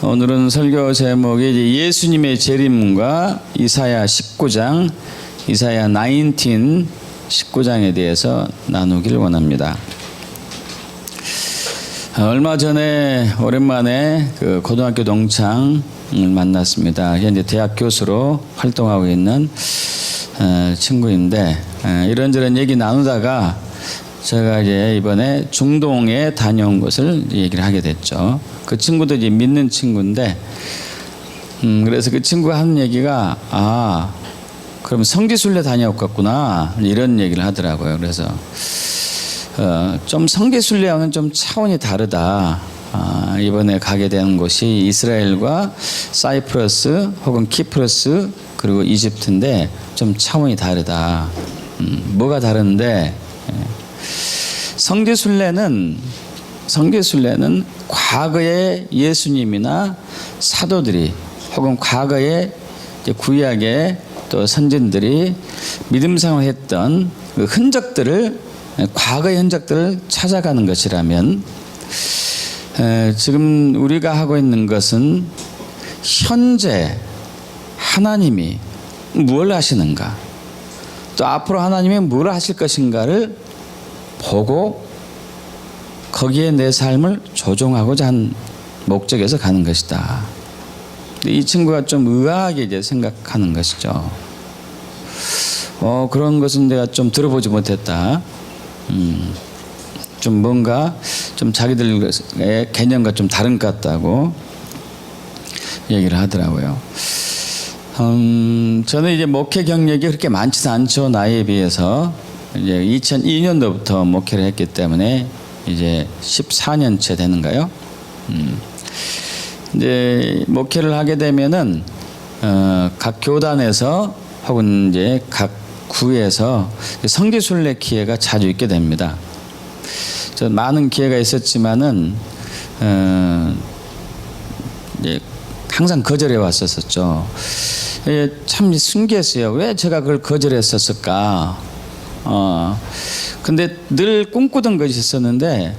오늘은 설교 제목이 이제 예수님의 재림과 이사야 19장, 이사야 19장에 대해서 나누길 원합니다. 얼마 전에 오랜만에 그 고등학교 동창을 만났습니다. 현재 대학 교수로 활동하고 있는 친구인데, 이런저런 얘기 나누다가 제가 이제 이번에 중동에 다녀온 것을 얘기를 하게 됐죠. 그 친구도 이제 믿는 친구인데, 그래서 그 친구가 하는 얘기가, 그럼 성지순례 다녀왔겠구나, 이런 얘기를 하더라고요. 그래서, 좀 성지순례와는 좀 차원이 다르다. 이번에 가게 되는 곳이 이스라엘과 사이프러스 혹은 키프러스 그리고 이집트인데 좀 차원이 다르다. 뭐가 다른데, 성지순례는 과거의 예수님이나 사도들이 혹은 과거의 구약의 또 선진들이 믿음 생활했던 그 흔적들을, 과거의 흔적들을 찾아가는 것이라면, 지금 우리가 하고 있는 것은 현재 하나님이 무엇을 하시는가, 또 앞으로 하나님이 뭘 하실 것인가를 보고 거기에 내 삶을 조종하고자 한 목적에서 가는 것이다. 이 친구가 좀 의아하게 이제 생각하는 것이죠. 그런 것은 내가 좀 들어보지 못했다. 좀 뭔가 좀 자기들의 개념과 좀 다른 것 같다고 얘기를 하더라고요. 저는 이제 목회 경력이 그렇게 많지도 않죠. 나이에 비해서. 이제 2002년도부터 목회를 했기 때문에 이제 14년째 되는가요? 이제 목회를 하게 되면은 각 교단에서 혹은 이제 각 구에서 성지순례 기회가 자주 있게 됩니다. 저 많은 기회가 있었지만은 이제 항상 거절해 왔었죠. 참 신기했어요. 왜 제가 그걸 거절했었을까? 근데 늘 꿈꾸던 것이 있었는데,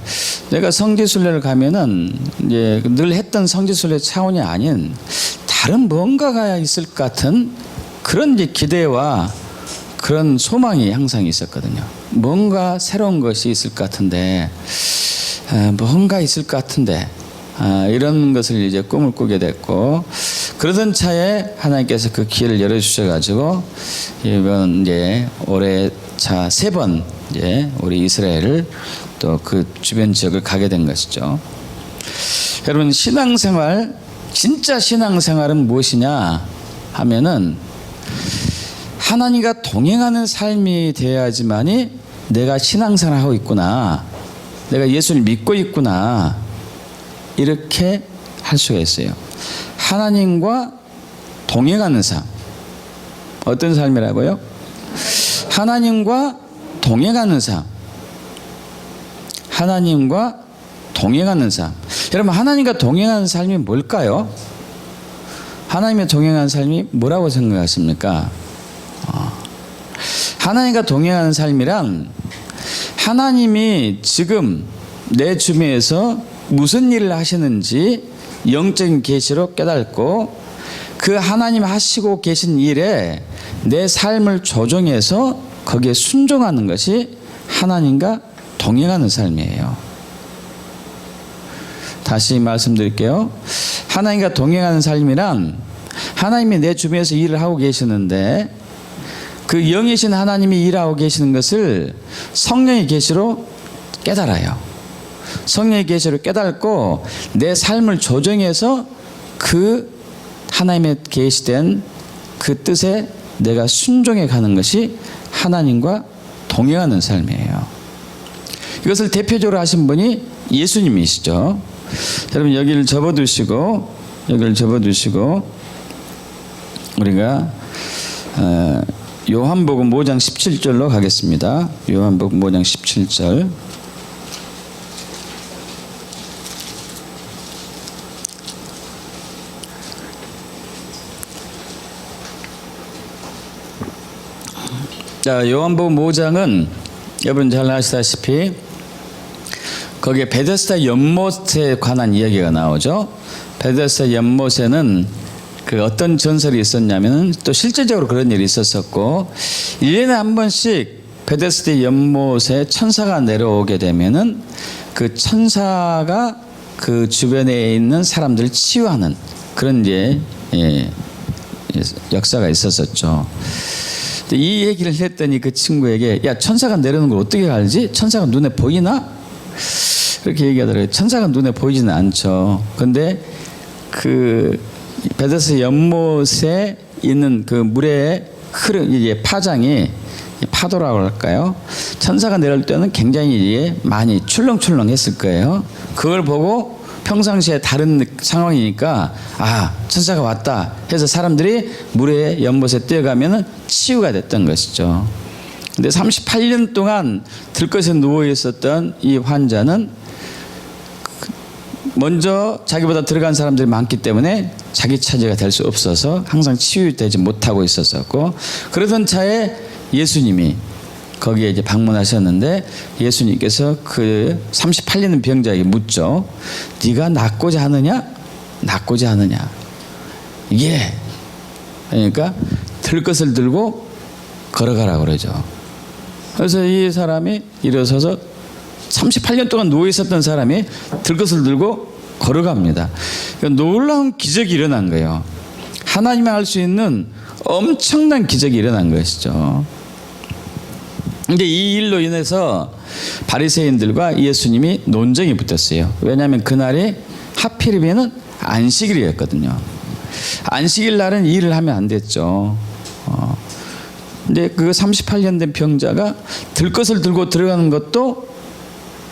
내가 성지순례를 가면은 이제 늘 했던 성지순례 차원이 아닌 다른 뭔가가 있을 것 같은 그런 이제 기대와 그런 소망이 항상 있었거든요. 뭔가 새로운 것이 있을 것 같은데, 뭔가 있을 것 같은데, 이런 것을 이제 꿈을 꾸게 됐고, 그러던 차에 하나님께서 그 기회를 열어주셔가지고, 이번 이제 올해 차 3번 이제 우리 이스라엘을 또 그 주변 지역을 가게 된 것이죠. 여러분, 신앙생활, 진짜 신앙생활은 무엇이냐 하면은 하나님과 동행하는 삶이 되어야지만이 내가 신앙생활을 하고 있구나, 내가 예수를 믿고 있구나, 이렇게 할 수가 있어요. 하나님과 동행하는 삶. 어떤 삶이라고요? 하나님과 동행하는 삶. 하나님과 동행하는 삶. 여러분, 하나님과 동행하는 삶이 뭘까요? 하나님과 동행하는 삶이 뭐라고 생각하십니까? 하나님과 동행하는 삶이란 하나님이 지금 내 주변에서 무슨 일을 하시는지 영적인 계시로 깨닫고, 그 하나님 하시고 계신 일에 내 삶을 조정해서 거기에 순종하는 것이 하나님과 동행하는 삶이에요. 다시 말씀드릴게요. 하나님과 동행하는 삶이란 하나님이 내 주변에서 일을 하고 계시는데, 그 영이신 하나님이 일하고 계시는 것을 성령의 계시로 깨달아요. 성령의 계시로 깨닫고 내 삶을 조정해서 그 하나님의 계시된 그 뜻에 내가 순종해 가는 것이 하나님과 동행하는 삶이에요. 이것을 대표적으로 하신 분이 예수님이시죠. 여러분, 여기를 접어두시고 우리가 요한복음 5장 17절로 가겠습니다. 요한복음 5장 17절. 자, 요한복음 5장은 여러분 잘 아시다시피 거기에 베데스다 연못에 관한 이야기가 나오죠. 베데스다 연못에는 그 어떤 전설이 있었냐면은 또 실제적으로 그런 일이 있었었고 1년에 한 번씩 베데스다 연못에 천사가 내려오게 되면은 그 천사가 그 주변에 있는 사람들을 치유하는 그런 이제 역사가 있었었죠. 이 얘기를 했더니 그 친구에게 야 천사가 내려오는 걸 어떻게 알지? 천사가 눈에 보이나? 그렇게 얘기하더라고요. 천사가 눈에 보이지는 않죠. 근데 그 베데스다 연못에 있는 그 물의 흐름, 이제 파장이 파도라고 할까요? 천사가 내려올 때는 굉장히 많이 출렁출렁했을 거예요. 그걸 보고 평상시에 다른 상황이니까 아 천사가 왔다 해서 사람들이 물에 연못에 뛰어가면은 치유가 됐던 것이죠. 근데 38년 동안 들것에 누워 있었던 이 환자는 먼저 자기보다 들어간 사람들이 많기 때문에 자기 차지가 될 수 없어서 항상 치유되지 못하고 있었었고, 그러던 차에 예수님이 거기에 이제 방문하셨는데 예수님께서 그 38년 병자에게 묻죠. 네가 낫고자 하느냐? 낫고자 하느냐? 예. 그러니까 들 것을 들고 걸어가라고 그러죠. 그래서 이 사람이 일어서서 38년 동안 누워 있었던 사람이 들 것을 들고 걸어갑니다. 그러니까 놀라운 기적이 일어난 거예요. 하나님이 할 수 있는 엄청난 기적이 일어난 것이죠. 근데 이 일로 인해서 바리새인들과 예수님이 논쟁이 붙었어요. 왜냐하면 그날이 하필이면은 안식일이었거든요. 안식일 날은 일을 하면 안 됐죠. 근데 그 38년 된 병자가 들 것을 들고 들어가는 것도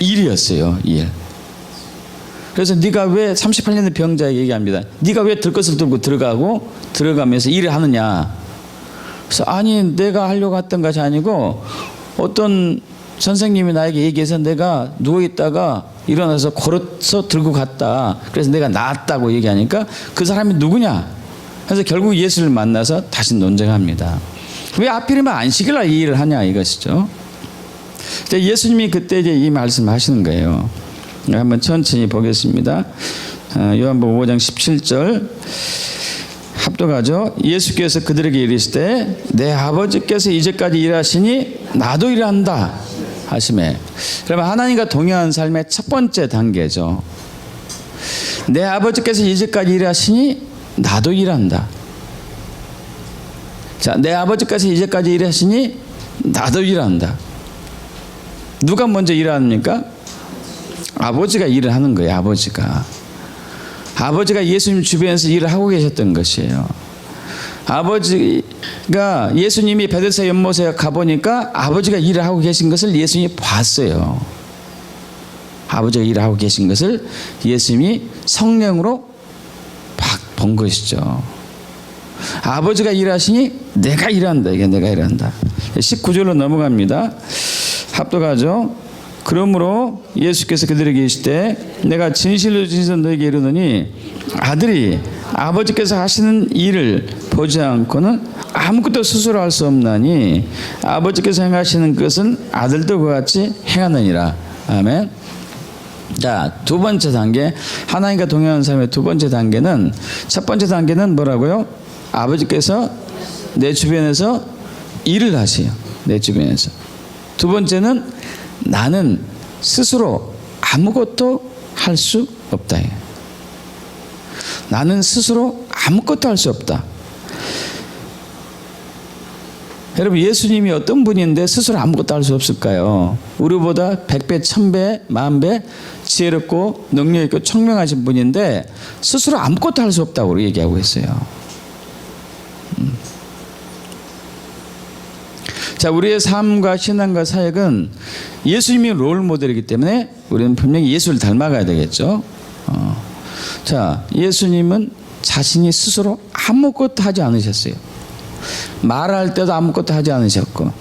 일이었어요. 일. 그래서 네가 왜 38년 된 병자에게 얘기합니다. 네가 왜 들 것을 들고 들어가면서 일을 하느냐. 그래서 아니 내가 하려고 했던 것이 아니고 어떤 선생님이 나에게 얘기해서 내가 누워있다가 일어나서 걸어서 들고 갔다. 그래서 내가 나았다고 얘기하니까 그 사람이 누구냐. 그래서 결국 예수를 만나서 다시 논쟁합니다. 왜 하필이면 안식일날 이 일을 하냐 이것이죠. 예수님이 그때 이제 이 말씀을 하시는 거예요. 한번 천천히 보겠습니다. 요한복음 5장 17절 합독하죠. 예수께서 그들에게 이르시되 내 아버지께서 이제까지 일하시니 나도 일한다 하시매. 그러면 하나님과 동행하는 삶의 첫 번째 단계죠. 내 아버지께서 이제까지 일하시니 나도 일한다. 자, 내 아버지께서 이제까지 일하시니 나도 일한다. 누가 먼저 일합니까? 아버지가 일을 하는 거예요. 아버지가 예수님 주변에서 일을 하고 계셨던 것이에요. 아버지가 예수님이 베데스다 연못에 가보니까 아버지가 일을 하고 계신 것을 예수님이 봤어요. 아버지가 일을 하고 계신 것을 예수님이 성령으로 본 것이죠. 아버지가 일하시니 내가 일한다. 이게 내가 일한다. 19절로 넘어갑니다. 합독하죠. 그러므로 예수께서 그들에게 이르시되 내가 진실로 진실로 너에게 이르노니 아들이 아버지께서 하시는 일을 보지 않고는 아무것도 스스로 할 수 없나니 아버지께서 행하시는 것은 아들도 그와 같이 행하느니라. 아멘. 자, 두 번째 단계, 하나님과 동행하는 삶의 두 번째 단계는, 첫 번째 단계는 뭐라고요? 아버지께서 내 주변에서 일을 하세요. 내 주변에서. 두 번째는 나는 스스로 아무것도 할 수 없다. 나는 스스로 아무것도 할 수 없다. 여러분, 예수님이 어떤 분인데 스스로 아무것도 할 수 없을까요? 우리보다 100배, 1000배, 10,000배 지혜롭고 능력 있고 청명하신 분인데 스스로 아무것도 할 수 없다고 얘기하고 있어요. 자, 우리의 삶과 신앙과 사역은 예수님이 롤 모델이기 때문에 우리는 분명히 예수를 닮아가야 되겠죠. 자, 예수님은 자신이 스스로 아무것도 하지 않으셨어요. 말할 때도 아무것도 하지 않으셨고,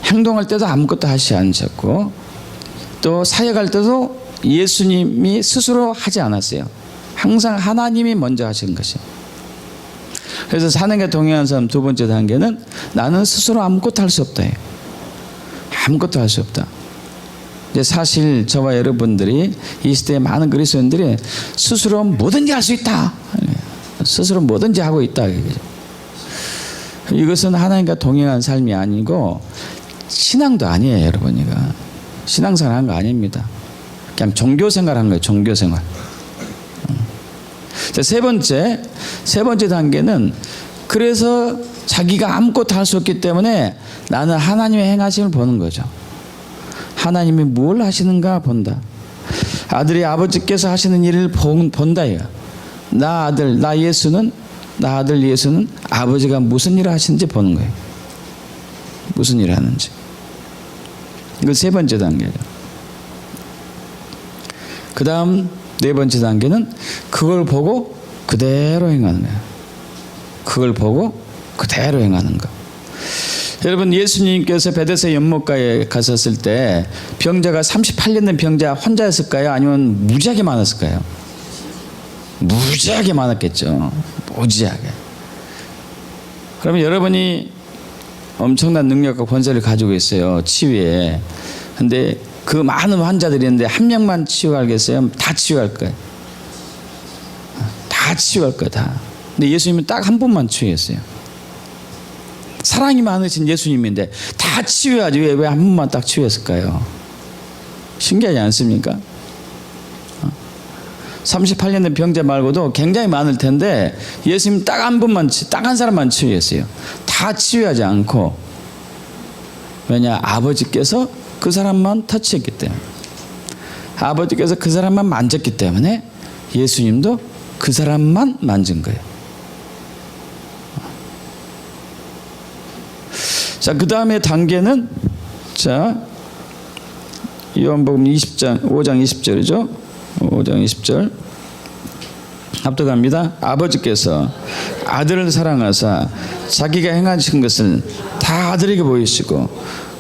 행동할 때도 아무것도 하지 않으셨고, 또 사역할 때도 예수님이 스스로 하지 않았어요. 항상 하나님이 먼저 하신 것이에요. 그래서 사는게 동행하는 사람 두 번째 단계는 나는 스스로 아무것도 할 수 없다. 아무것도 할 수 없다. 이제 사실 저와 여러분들이 이 시대의 많은 그리스도인들이 스스로 뭐든지 할 수 있다. 스스로 뭐든지 하고 있다. 이것은 하나님과 동행한 삶이 아니고 신앙도 아니에요, 여러분. 이거 신앙생활 한 거 아닙니다. 그냥 종교생활 한 거예요, 종교생활. 자, 세 번째 단계는 그래서 자기가 아무것도 할 수 없기 때문에 나는 하나님의 행하심을 보는 거죠. 하나님이 뭘 하시는가 본다. 아들이 아버지께서 하시는 일을 본다. 이거. 나 아들 예수는 아버지가 무슨 일을 하시는지 보는 거예요. 무슨 일을 하는지. 이거 세 번째 단계예요. 그 다음 네 번째 단계는 그걸 보고 그대로 행하는 거예요. 그걸 보고 그대로 행하는 거. 여러분, 예수님께서 베데스다 연못가에 가셨을 때 병자가 38년 된 병자 혼자였을까요? 아니면 무지하게 많았을까요? 무지하게 많았겠죠. 무지하게. 그러면 여러분이 엄청난 능력과 권세를 가지고 있어요, 치유에. 근데 그 많은 환자들이 있는데 한 명만 치유하겠어요? 다 치유할 거예요. 다 치유할 거예요, 다. 근데 예수님은 딱 한 분만 치유했어요. 사랑이 많으신 예수님인데 다 치유하지 왜 한 분만 딱 치유했을까요? 신기하지 않습니까? 38년 된 병자 말고도 굉장히 많을 텐데 예수님 딱 한 분만, 딱 한 사람만 치유했어요. 다 치유하지 않고. 왜냐? 아버지께서 그 사람만 터치했기 때문에, 아버지께서 그 사람만 만졌기 때문에 예수님도 그 사람만 만진 거예요. 자, 그 다음에 단계는, 자, 요한복음 5장 20절이죠. 5장 20절 합독합니다. 아버지께서 아들을 사랑하사 자기가 행하신 것을 다 아들에게 보이시고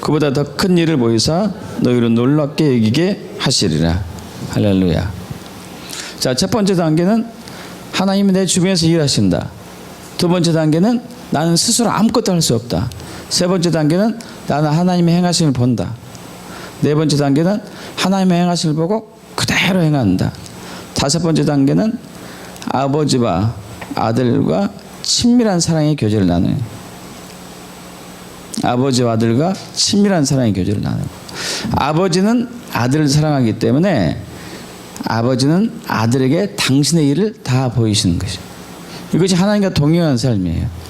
그보다 더 큰 일을 보이사 너희로 놀랍게 여기게 하시리라. 할렐루야. 자, 첫 번째 단계는 하나님이 내 주변에서 일하신다. 두 번째 단계는 나는 스스로 아무것도 할 수 없다. 세 번째 단계는 나는 하나님의 행하심을 본다. 네 번째 단계는 하나님의 행하심을 보고 그대로 행한다. 다섯 번째 단계는 아버지와 아들과 친밀한 사랑의 교제를 나누는, 아버지와 아들과 친밀한 사랑의 교제를 나누고, 아버지는 아들을 사랑하기 때문에 아버지는 아들에게 당신의 일을 다 보이시는 것이죠. 이것이 하나님과 동행하는 삶이에요.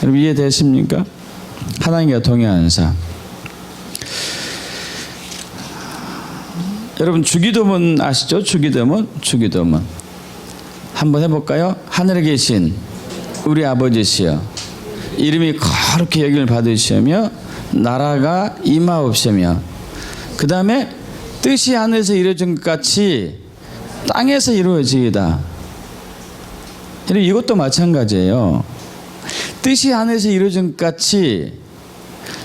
여러분 이해되십니까? 하나님과 동행하는 삶. 여러분 주기도문 아시죠? 주기도문. 한번 해볼까요? 하늘에 계신 우리 아버지시여, 이름이 거룩히 여김을 받으시며 나라가 임하옵시며, 그 다음에 뜻이 하늘에서 이루어진 것 같이 땅에서 이루어지이다. 여러분 이것도 마찬가지예요. 뜻이 하늘에서 이루어진 것 같이,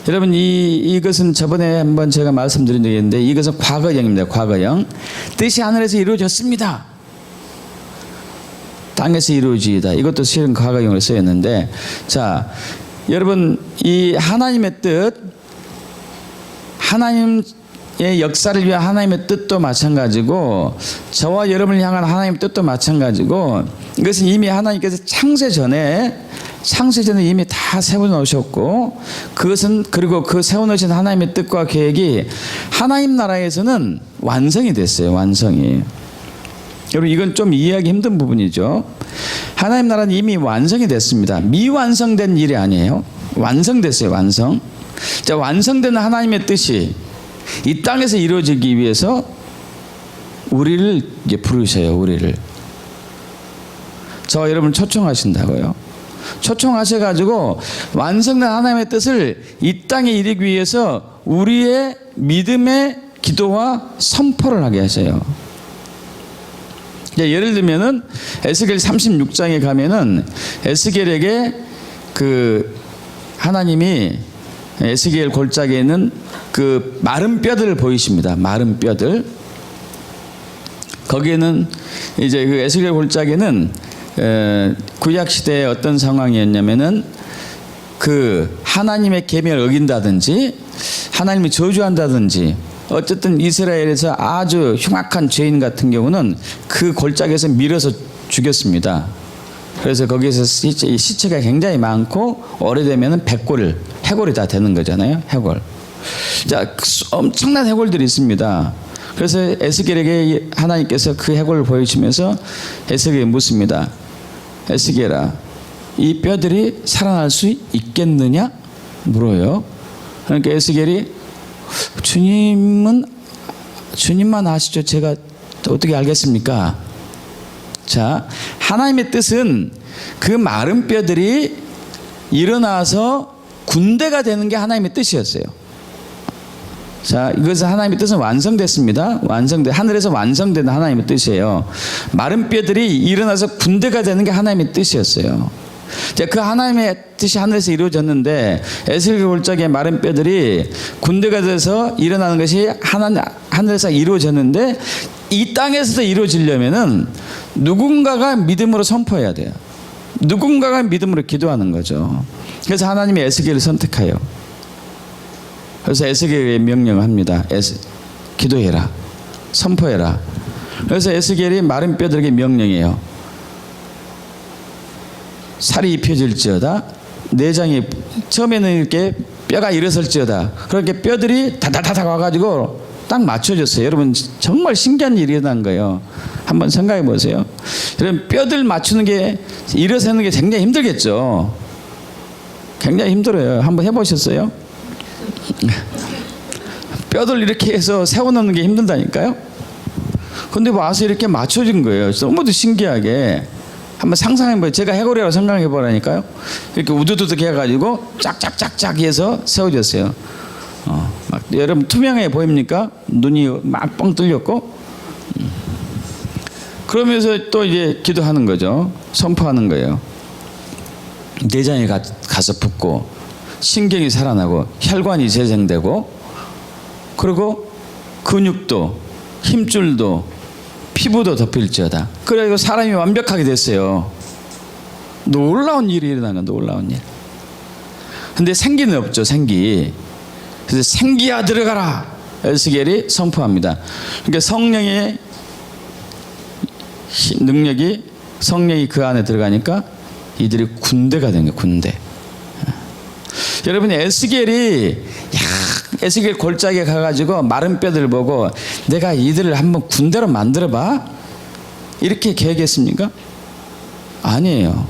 여러분 이것은 저번에 한번 제가 말씀드린 적이 있는데 이것은 과거형입니다. 과거형. 뜻이 하늘에서 이루어졌습니다. 땅에서 이루어지이다. 이것도 실은 과거형으로 쓰였는데, 자, 여러분 이 하나님의 뜻, 하나님의 역사를 위한 하나님의 뜻도 마찬가지고 저와 여러분을 향한 하나님의 뜻도 마찬가지고, 이것은 이미 하나님께서 창세 전에 이미 다 세워놓으셨고, 그것은 그리고 그 세워놓으신 하나님의 뜻과 계획이 하나님 나라에서는 완성이 됐어요. 완성이. 여러분 이건 좀 이해하기 힘든 부분이죠. 하나님 나라는 이미 완성이 됐습니다. 미완성된 일이 아니에요. 완성됐어요. 완성. 자, 완성된 하나님의 뜻이 이 땅에서 이루어지기 위해서 우리를 이제 부르셔요. 우리를. 저와 여러분 초청하신다고요. 초청하셔가지고 완성된 하나님의 뜻을 이 땅에 이루기 위해서 우리의 믿음의 기도와 선포를 하게 하셔요. 예를 들면은 에스겔 36장에 가면은 에스겔에게 그 하나님이 에스겔 골짜기에 있는 그 마른 뼈들을 보이십니다. 마른 뼈들. 거기에는 이제 그 에스겔 골짜기는 구약 시대에 어떤 상황이었냐면은 그 하나님의 계명을 어긴다든지 하나님이 저주한다든지 어쨌든 이스라엘에서 아주 흉악한 죄인 같은 경우는 그 골짜기에서 밀어서 죽였습니다. 그래서 거기에서 시체가 굉장히 많고 오래되면 해골이 다 되는 거잖아요. 해골. 자, 엄청난 해골들이 있습니다. 그래서 에스겔에게 하나님께서 그 해골을 보여주시면서 에스겔에게 묻습니다. 에스겔아, 이 뼈들이 살아날 수 있겠느냐? 물어요. 그러니까 에스겔이 주님만 아시죠. 제가 어떻게 알겠습니까? 자, 하나님의 뜻은 그 마른 뼈들이 일어나서 군대가 되는 게 하나님의 뜻이었어요. 자, 이것은 하나님의 뜻은 완성됐습니다. 하늘에서 완성된 하나님의 뜻이에요. 마른 뼈들이 일어나서 군대가 되는 게 하나님의 뜻이었어요. 자, 그 하나님의 뜻이 하늘에서 이루어졌는데 에스겔 골짜기의 마른 뼈들이 군대가 돼서 일어나는 것이 하늘에서 이루어졌는데 이 땅에서도 이루어지려면은 누군가가 믿음으로 선포해야 돼요. 누군가가 믿음으로 기도하는 거죠. 그래서 하나님이 에스겔을 선택해요. 그래서 에스겔에게 명령을 합니다. 기도해라. 선포해라. 그래서 에스겔이 마른 뼈들에게 명령해요. 살이 입혀질지어다. 내장이 처음에는 이렇게 뼈가 일어설지어다. 그렇게 뼈들이 다다다닥 와가지고 딱 맞춰졌어요. 여러분 정말 신기한 일이 일어난 거예요. 한번 생각해 보세요. 여러분 뼈들 맞추는 게 일어서는 게 굉장히 힘들겠죠. 굉장히 힘들어요. 한번 해보셨어요? 뼈들 이렇게 해서 세워놓는 게 힘들다니까요. 근데 와서 이렇게 맞춰진 거예요. 너무도 신기하게. 한번 상상해봐요. 제가 해골이라고 생각해보라니까요. 이렇게 우두두둑 해가지고 짝짝짝짝 해서 세워졌어요. 막 여러분 투명해 보입니까? 눈이 막 뻥 뚫렸고. 그러면서 또 이제 기도하는 거죠. 선포하는 거예요. 내장이 가서 붙고 신경이 살아나고 혈관이 재생되고 그리고 근육도 힘줄도 피부도 덮일지어다. 그래서 사람이 완벽하게 됐어요. 놀라운 일이 일어난 건 놀라운 일. 근데 생기는 없죠. 그래서 생기야 들어가라. 에스겔이 선포합니다. 그러니까 성령의 능력이 성령이 그 안에 들어가니까 이들이 군대가 된 거예요. 군대. 여러분 에스겔이 에스겔 골짜기에 가가지고 마른 뼈들 보고 내가 이들을 한번 군대로 만들어봐 이렇게 계획했습니까? 아니에요.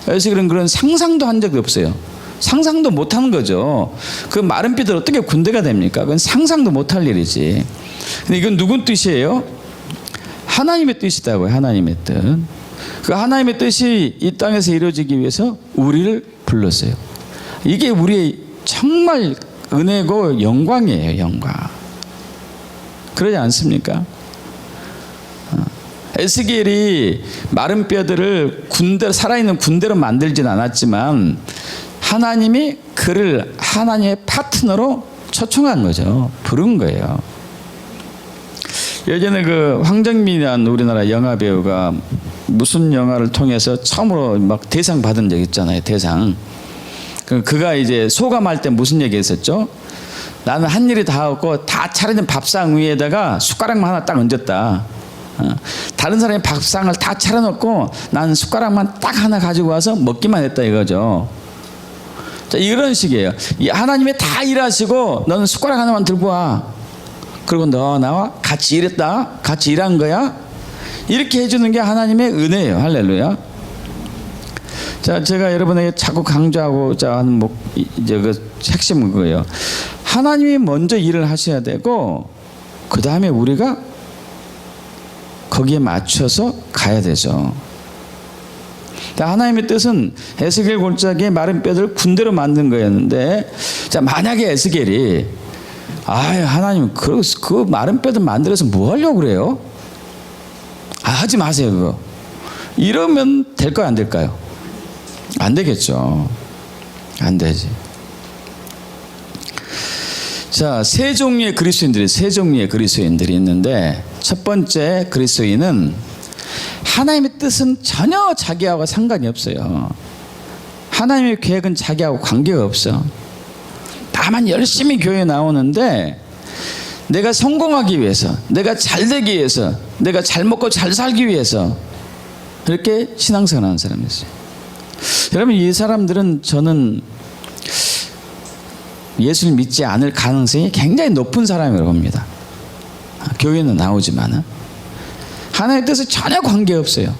에스겔은 그런 상상도 한 적이 없어요. 상상도 못하는 거죠. 그 마른 뼈들 어떻게 군대가 됩니까? 그건 상상도 못할 일이지. 근데 이건 누군 뜻이에요? 하나님의 뜻이다고요. 하나님의 뜻. 그 하나님의 뜻이 이 땅에서 이루어지기 위해서 우리를 불렀어요. 이게 우리의 정말 은혜고 영광이에요. 영광. 그러지 않습니까? 에스겔이 마른 뼈들을 살아있는 군대로 만들진 않았지만 하나님이 그를 하나님의 파트너로 초청한 거죠. 부른 거예요. 예전에 그 황정민이라는 우리나라 영화 배우가 무슨 영화를 통해서 처음으로 막 대상 받은 적 있잖아요. 대상. 그가 이제 소감할 때 무슨 얘기 했었죠? 나는 한 일이 다 없고 다 차려진 밥상 위에다가 숟가락만 하나 딱 얹었다. 다른 사람이 밥상을 다 차려놓고 나는 숟가락만 딱 하나 가지고 와서 먹기만 했다 이거죠. 자, 이런 식이에요. 하나님이 다 일하시고 너는 숟가락 하나만 들고 와. 그리고 너 나와 같이 일했다. 같이 일한 거야. 이렇게 해주는 게 하나님의 은혜예요. 할렐루야. 자, 제가 여러분에게 자꾸 강조하고자 하는 이제 그 핵심은 그거예요. 하나님이 먼저 일을 하셔야 되고 그 다음에 우리가 거기에 맞춰서 가야 되죠. 하나님의 뜻은 에스겔 골짜기에 마른 뼈들을 군대로 만든 거였는데, 자, 만약에 에스겔이 하나님 그 마른 뼈들 만들어서 뭐 하려고 그래요? 하지 마세요 그거. 이러면 될까요 안 될까요? 안 되겠죠. 안 되지. 자, 세 종류의 그리스도인들이 있는데 첫 번째 그리스도인은 하나님의 뜻은 전혀 자기하고 상관이 없어요. 하나님의 계획은 자기하고 관계가 없어. 다 다만 열심히 교회에 나오는데 내가 성공하기 위해서, 내가 잘 되기 위해서, 내가 잘 먹고 잘 살기 위해서 이렇게 신앙생활 하는 사람이었어요. 여러분, 이 사람들은 저는 예수를 믿지 않을 가능성이 굉장히 높은 사람이라고 봅니다. 교회는 나오지만은 하나님의 뜻에 전혀 관계없어요.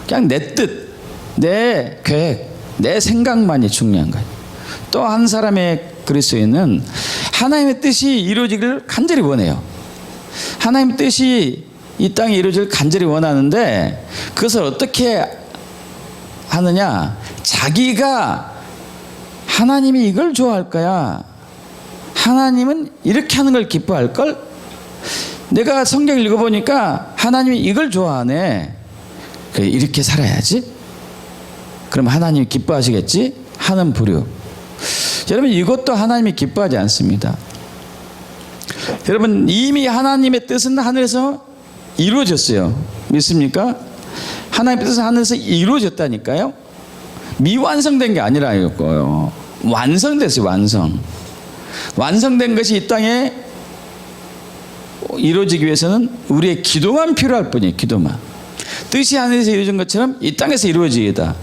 그냥 내 뜻, 내 계획, 내 생각만이 중요한 거예요. 또 한 사람의 그리스도인은 하나님의 뜻이 이루어지기를 간절히 원해요. 하나님의 뜻이 이 땅에 이루어지기를 간절히 원하는데 그것을 어떻게 하느냐? 자기가 하나님이 이걸 좋아할 거야, 하나님은 이렇게 하는 걸 기뻐할 걸, 내가 성경을 읽어보니까 하나님이 이걸 좋아하네, 그래 이렇게 살아야지, 그럼 하나님이 기뻐하시겠지 하는 부류. 여러분, 이것도 하나님이 기뻐하지 않습니다. 여러분, 이미 하나님의 뜻은 하늘에서 이루어졌어요. 믿습니까? 하나님의 뜻은 하늘에서 이루어졌다니까요. 미완성된 게 아니라 이거요. 완성됐어요. 완성된 것이 이 땅에 이루어지기 위해서는 우리의 기도만 필요할 뿐이에요. 기도만. 뜻이 하늘에서 이루어진 것처럼 이 땅에서 이루어지겠다.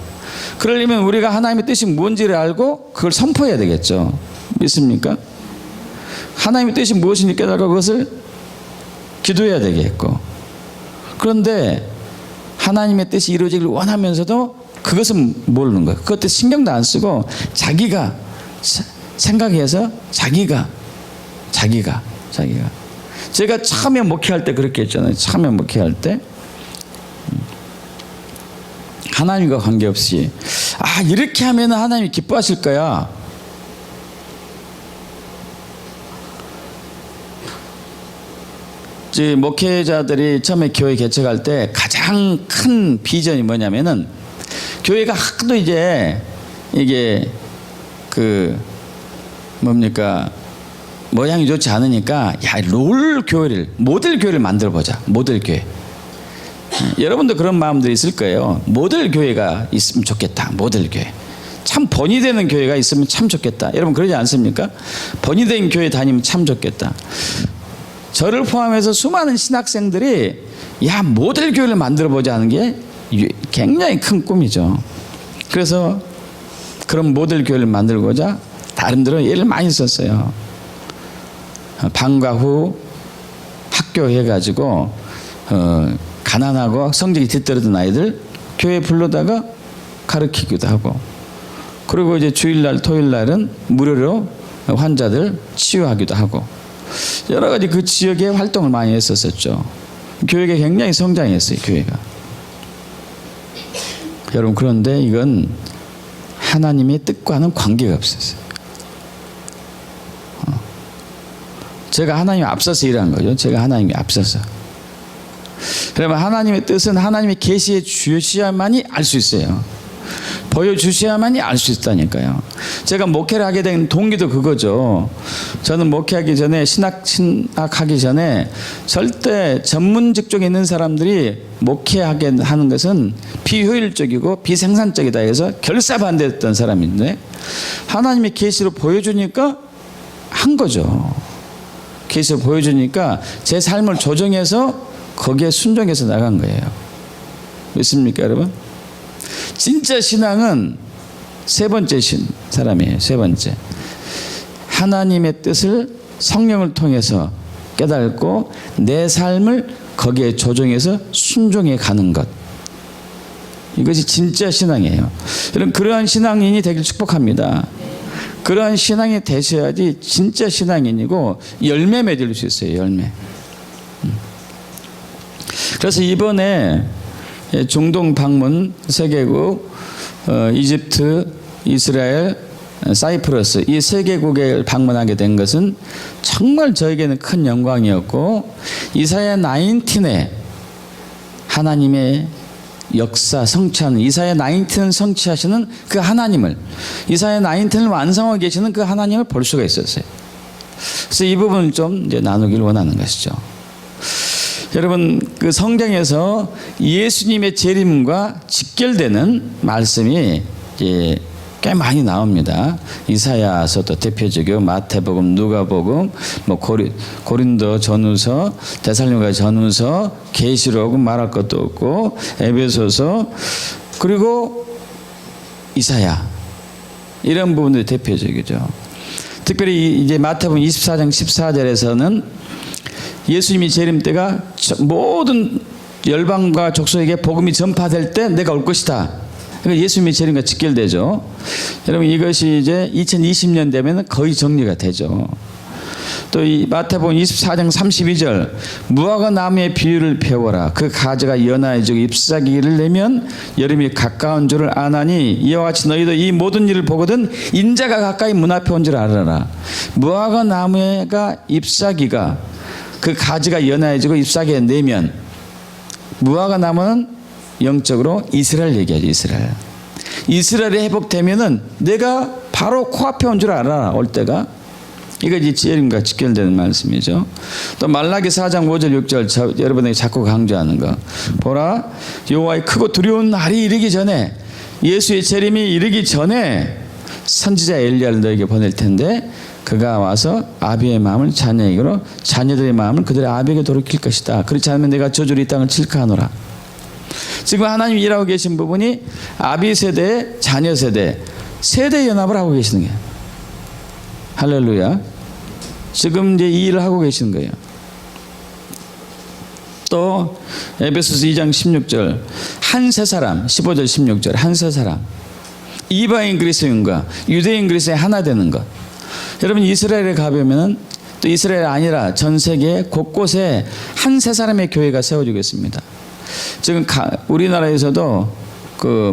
그러려면 우리가 하나님의 뜻이 뭔지를 알고 그걸 선포해야 되겠죠. 믿습니까? 하나님의 뜻이 무엇인지 깨달고 그것을 기도해야 되겠고, 그런데 하나님의 뜻이 이루어지기를 원하면서도 그것은 모르는 거예요. 그것도 신경도 안 쓰고 자기가 생각해서 자기가 제가 처음에 목회할 때 그렇게 했잖아요. 처음에 목회할 때 하나님과 관계없이 이렇게 하면 하나님이 기뻐하실 거야. 목회자들이 처음에 교회 개척할 때 가장 큰 비전이 뭐냐면은, 교회가 하도 이제 이게 모양이 좋지 않으니까 롤 교회를, 모델 교회를 만들어 보자. 모델 교회. 여러분도 그런 마음들이 있을 거예요. 모델 교회가 있으면 좋겠다. 모델 교회. 참 번이 되는 교회가 있으면 참 좋겠다. 여러분 그러지 않습니까? 번이 된 교회 다니면 참 좋겠다. 저를 포함해서 수많은 신학생들이 모델 교회를 만들어 보자 하는 게 굉장히 큰 꿈이죠. 그래서 그런 모델 교회를 만들고자 나름대로 예를 많이 썼어요. 방과 후 학교 해가지고 가난하고 성적이 뒤떨어진 아이들 교회에 불러다가 가르치기도 하고, 그리고 이제 주일날 토요일날은 무료로 환자들 치유하기도 하고, 여러 가지 그 지역에 활동을 많이 했었죠. 교회가 굉장히 성장했어요. 교회가. 여러분, 그런데 이건 하나님의 뜻과는 관계가 없었어요. 제가 하나님이 앞서서 일한 거죠. 제가 하나님이 앞서서. 그러면 하나님의 뜻은 하나님의 계시해 주셔야만이 알 수 있어요. 보여주셔야만이 알 수 있다니까요. 제가 목회를 하게 된 동기도 그거죠. 저는 목회하기 전에, 신학하기 전에 절대 전문 직종에 있는 사람들이 목회하게 하는 것은 비효율적이고 비생산적이다 해서 결사반대했던 사람인데, 하나님의 계시로 보여주니까 한 거죠. 계시로 보여주니까 제 삶을 조정해서 거기에 순종해서 나간 거예요. 믿습니까, 여러분? 진짜 신앙은 세 번째 사람이에요. 세 번째. 하나님의 뜻을 성령을 통해서 깨닫고 내 삶을 거기에 조정해서 순종해 가는 것. 이것이 진짜 신앙이에요. 여러분, 그러한 신앙인이 되길 축복합니다. 그러한 신앙이 되셔야지 진짜 신앙인이고 열매 맺을 수 있어요. 열매. 그래서 이번에 중동 방문 세계국, 이집트, 이스라엘, 사이프러스 이 세 개국을 방문하게 된 것은 정말 저에게는 큰 영광이었고, 이사야 19에 하나님의 역사 성취하는, 이사야 19을 성취하시는 그 하나님을, 이사야 19을 완성하고 계시는 그 하나님을 볼 수가 있었어요. 그래서 이 부분을 좀 이제 나누길 원하는 것이죠. 여러분, 그 성경에서 예수님의 재림과 직결되는 말씀이 꽤 많이 나옵니다. 이사야서도 대표적이고 마태복음, 누가복음, 뭐 고린도 전후서, 데살로니가 전후서, 계시록 말할 것도 없고 에베소서, 그리고 이사야, 이런 부분들이 대표적이죠. 특별히 이제 마태복음 24장 14절에서는 예수님이 재림 때가 모든 열방과 족속에게 복음이 전파될 때 내가 올 것이다. 그러니까 예수님의 재림과 직결되죠. 여러분, 이것이 이제 2020년 되면 거의 정리가 되죠. 또 이 마태복음 24장 32절, 무화과 나무의 비유를 배워라. 그 가지가 연하여지고 잎사귀를 내면 여름이 가까운 줄을 아나니 이와 같이 너희도 이 모든 일을 보거든 인자가 가까이 문 앞에 온 줄 알아라. 무화과 나무가 잎사귀가, 그 가지가 연하여지고 잎사귀가 내면, 무화과 나무는 영적으로 이스라엘 얘기하죠. 이스라엘이 회복되면은 내가 바로 코앞에 온 줄 알아. 올 때가. 이거 이제 재림과 직결되는 말씀이죠. 또 말라기 4장 5절 6절 여러분에게 자꾸 강조하는 거. 보라, 여호와의 크고 두려운 날이 이르기 전에, 예수의 재림이 이르기 전에 선지자 엘리야를 너에게 보낼 텐데 그가 와서 아비의 마음을 자녀에게로, 자녀들의 마음을 그들의 아비에게 돌이킬 것이다. 그렇지 않으면 내가 저주로 이 땅을 칠카하노라. 지금 하나님이 일하고 계신 부분이 아비 세대, 자녀 세대, 세대 연합을 하고 계시는 거예요. 할렐루야. 지금 이제 이 일을 하고 계시는 거예요. 또 에베소서 2장 16절, 한 세 사람, 15절 16절, 한 세 사람, 이방인 그리스도인과 유대인 그리스도인 하나 되는 것. 여러분, 이스라엘에 가보면은, 또 이스라엘 아니라 전 세계 곳곳에 한 세 사람의 교회가 세워지고 있습니다. 지금 우리나라에서도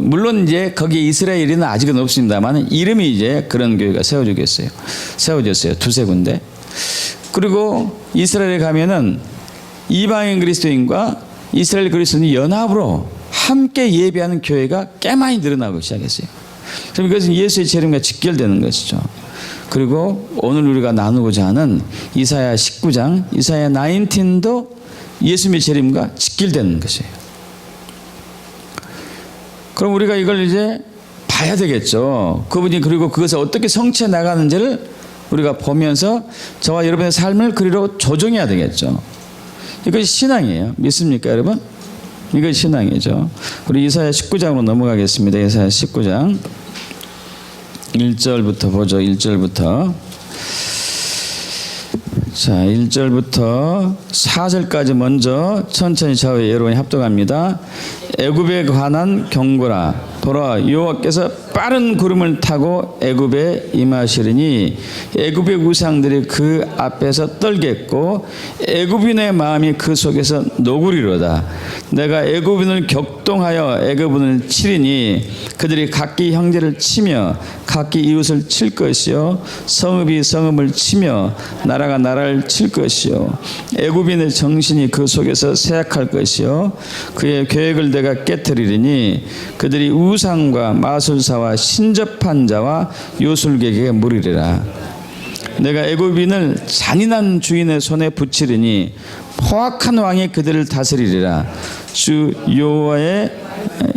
물론 이제 거기에 이스라엘인은 아직은 없습니다만 이름이 이제 그런 교회가 세워졌어요. 두세 군데. 그리고 이스라엘에 가면은 이방인 그리스도인과 이스라엘 그리스도인이 연합으로 함께 예배하는 교회가 꽤 많이 늘어나고 시작했어요. 그럼 이것은 예수의 재림과 직결되는 것이죠. 그리고 오늘 우리가 나누고자 하는 이사야 19장, 이사야 19도 예수님의 재림과 직결되는 것이에요. 그럼 우리가 이걸 이제 봐야 되겠죠. 그분이 그리고 그것을 어떻게 성취해 나가는지를 우리가 보면서 저와 여러분의 삶을 그리로 조정해야 되겠죠. 이것이 신앙이에요. 믿습니까, 여러분? 이것이 신앙이죠. 우리 이사야 19장으로 넘어가겠습니다. 이사야 19장 1절부터 보죠. 1절부터. 자, 1절부터 4절까지 먼저 천천히 저와 여러분이 합독합니다. 애굽에 관한 경고라. 보라, 여호와께서 빠른 구름을 타고 애굽에 임하시리니 애굽의 우상들이 그 앞에서 떨겠고 애굽인의 마음이 그 속에서 노구리로다. 내가 애굽인을 격동하여 애굽인을 치리니 그들이 각기 형제를 치며 각기 이웃을 칠 것이요 성읍이 성읍을 치며 나라가 나라를 칠 것이요 애굽인의 정신이 그 속에서 쇠약할 것이요 그의 계획을 내가 깨뜨리리니 그들이 우상과 마술사와 신접한 자와 요술객에게 물으리라. 내가 애굽인을 잔인한 주인의 손에 붙이리니 포악한 왕이 그들을 다스리리라. 주 여호와의,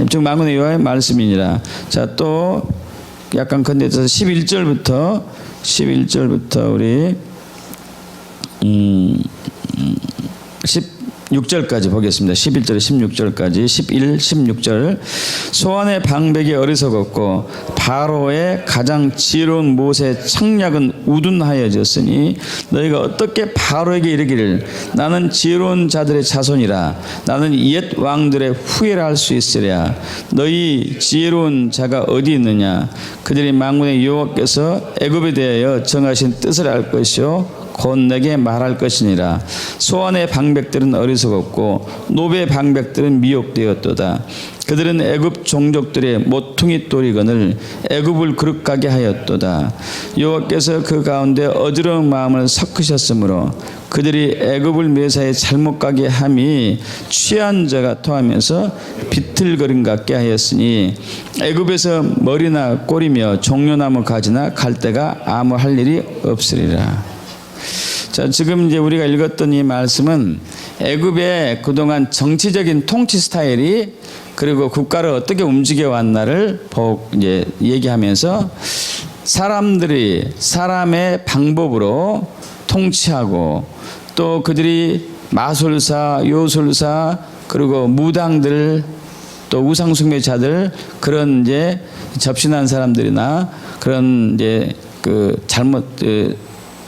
즉 만군의 여호와의 말씀이니라. 자, 또 약간 건네서 11절부터 우리 16절까지 보겠습니다. 11절에 16절까지 11, 16절. 소환의 방백이 어리석었고 바로의 가장 지혜로운 못의 창략은 우둔하여졌으니 너희가 어떻게 바로에게 이르기를 나는 지혜로운 자들의 자손이라 나는 옛 왕들의 후예라 할 수 있으랴. 너희 지혜로운 자가 어디 있느냐. 그들이 만군의 여호와께서 애굽에 대하여 정하신 뜻을 알 것이요 곧 내게 말할 것이니라. 소환의 방백들은 어리석었고 노베의 방백들은 미혹되었도다. 그들은 애굽 종족들의 모퉁이 돌이건을 애굽을 그릇가게 하였도다. 여호와께서 그 가운데 어지러운 마음을 섞으셨으므로 그들이 애굽을 매사에 잘못 가게 함이 취한 자가 토하면서 비틀거림 같게 하였으니 애굽에서 머리나 꼬리며 종려나무 가지나 갈대가 아무 할 일이 없으리라. 자, 지금 이제 우리가 읽었던 이 말씀은 애굽의 그동안 정치적인 통치 스타일이 그리고 국가를 어떻게 움직여 왔나를 이제 얘기하면서 사람들이 사람의 방법으로 통치하고 또 그들이 마술사, 요술사, 그리고 무당들, 또 우상숭배자들, 그런 이제 접신한 사람들이나 그런 이제 그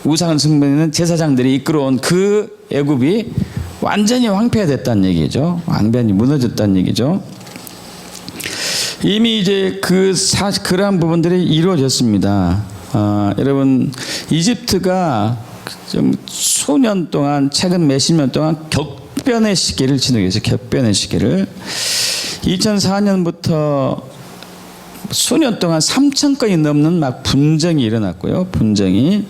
우상을 숭배하는 제사장들이 이끌어온 그 애굽이 완전히 황폐화됐다는 얘기죠. 완전히 무너졌다는 얘기죠. 이미 이제 그러한 부분들이 이루어졌습니다. 여러분, 이집트가 좀 수년 동안, 최근 몇십 년 동안 격변의 시기를 지나고 있어요. 격변의 시기를. 2004년부터 수년 동안 3,000건이 넘는 막 분쟁이 일어났고요. 분쟁이.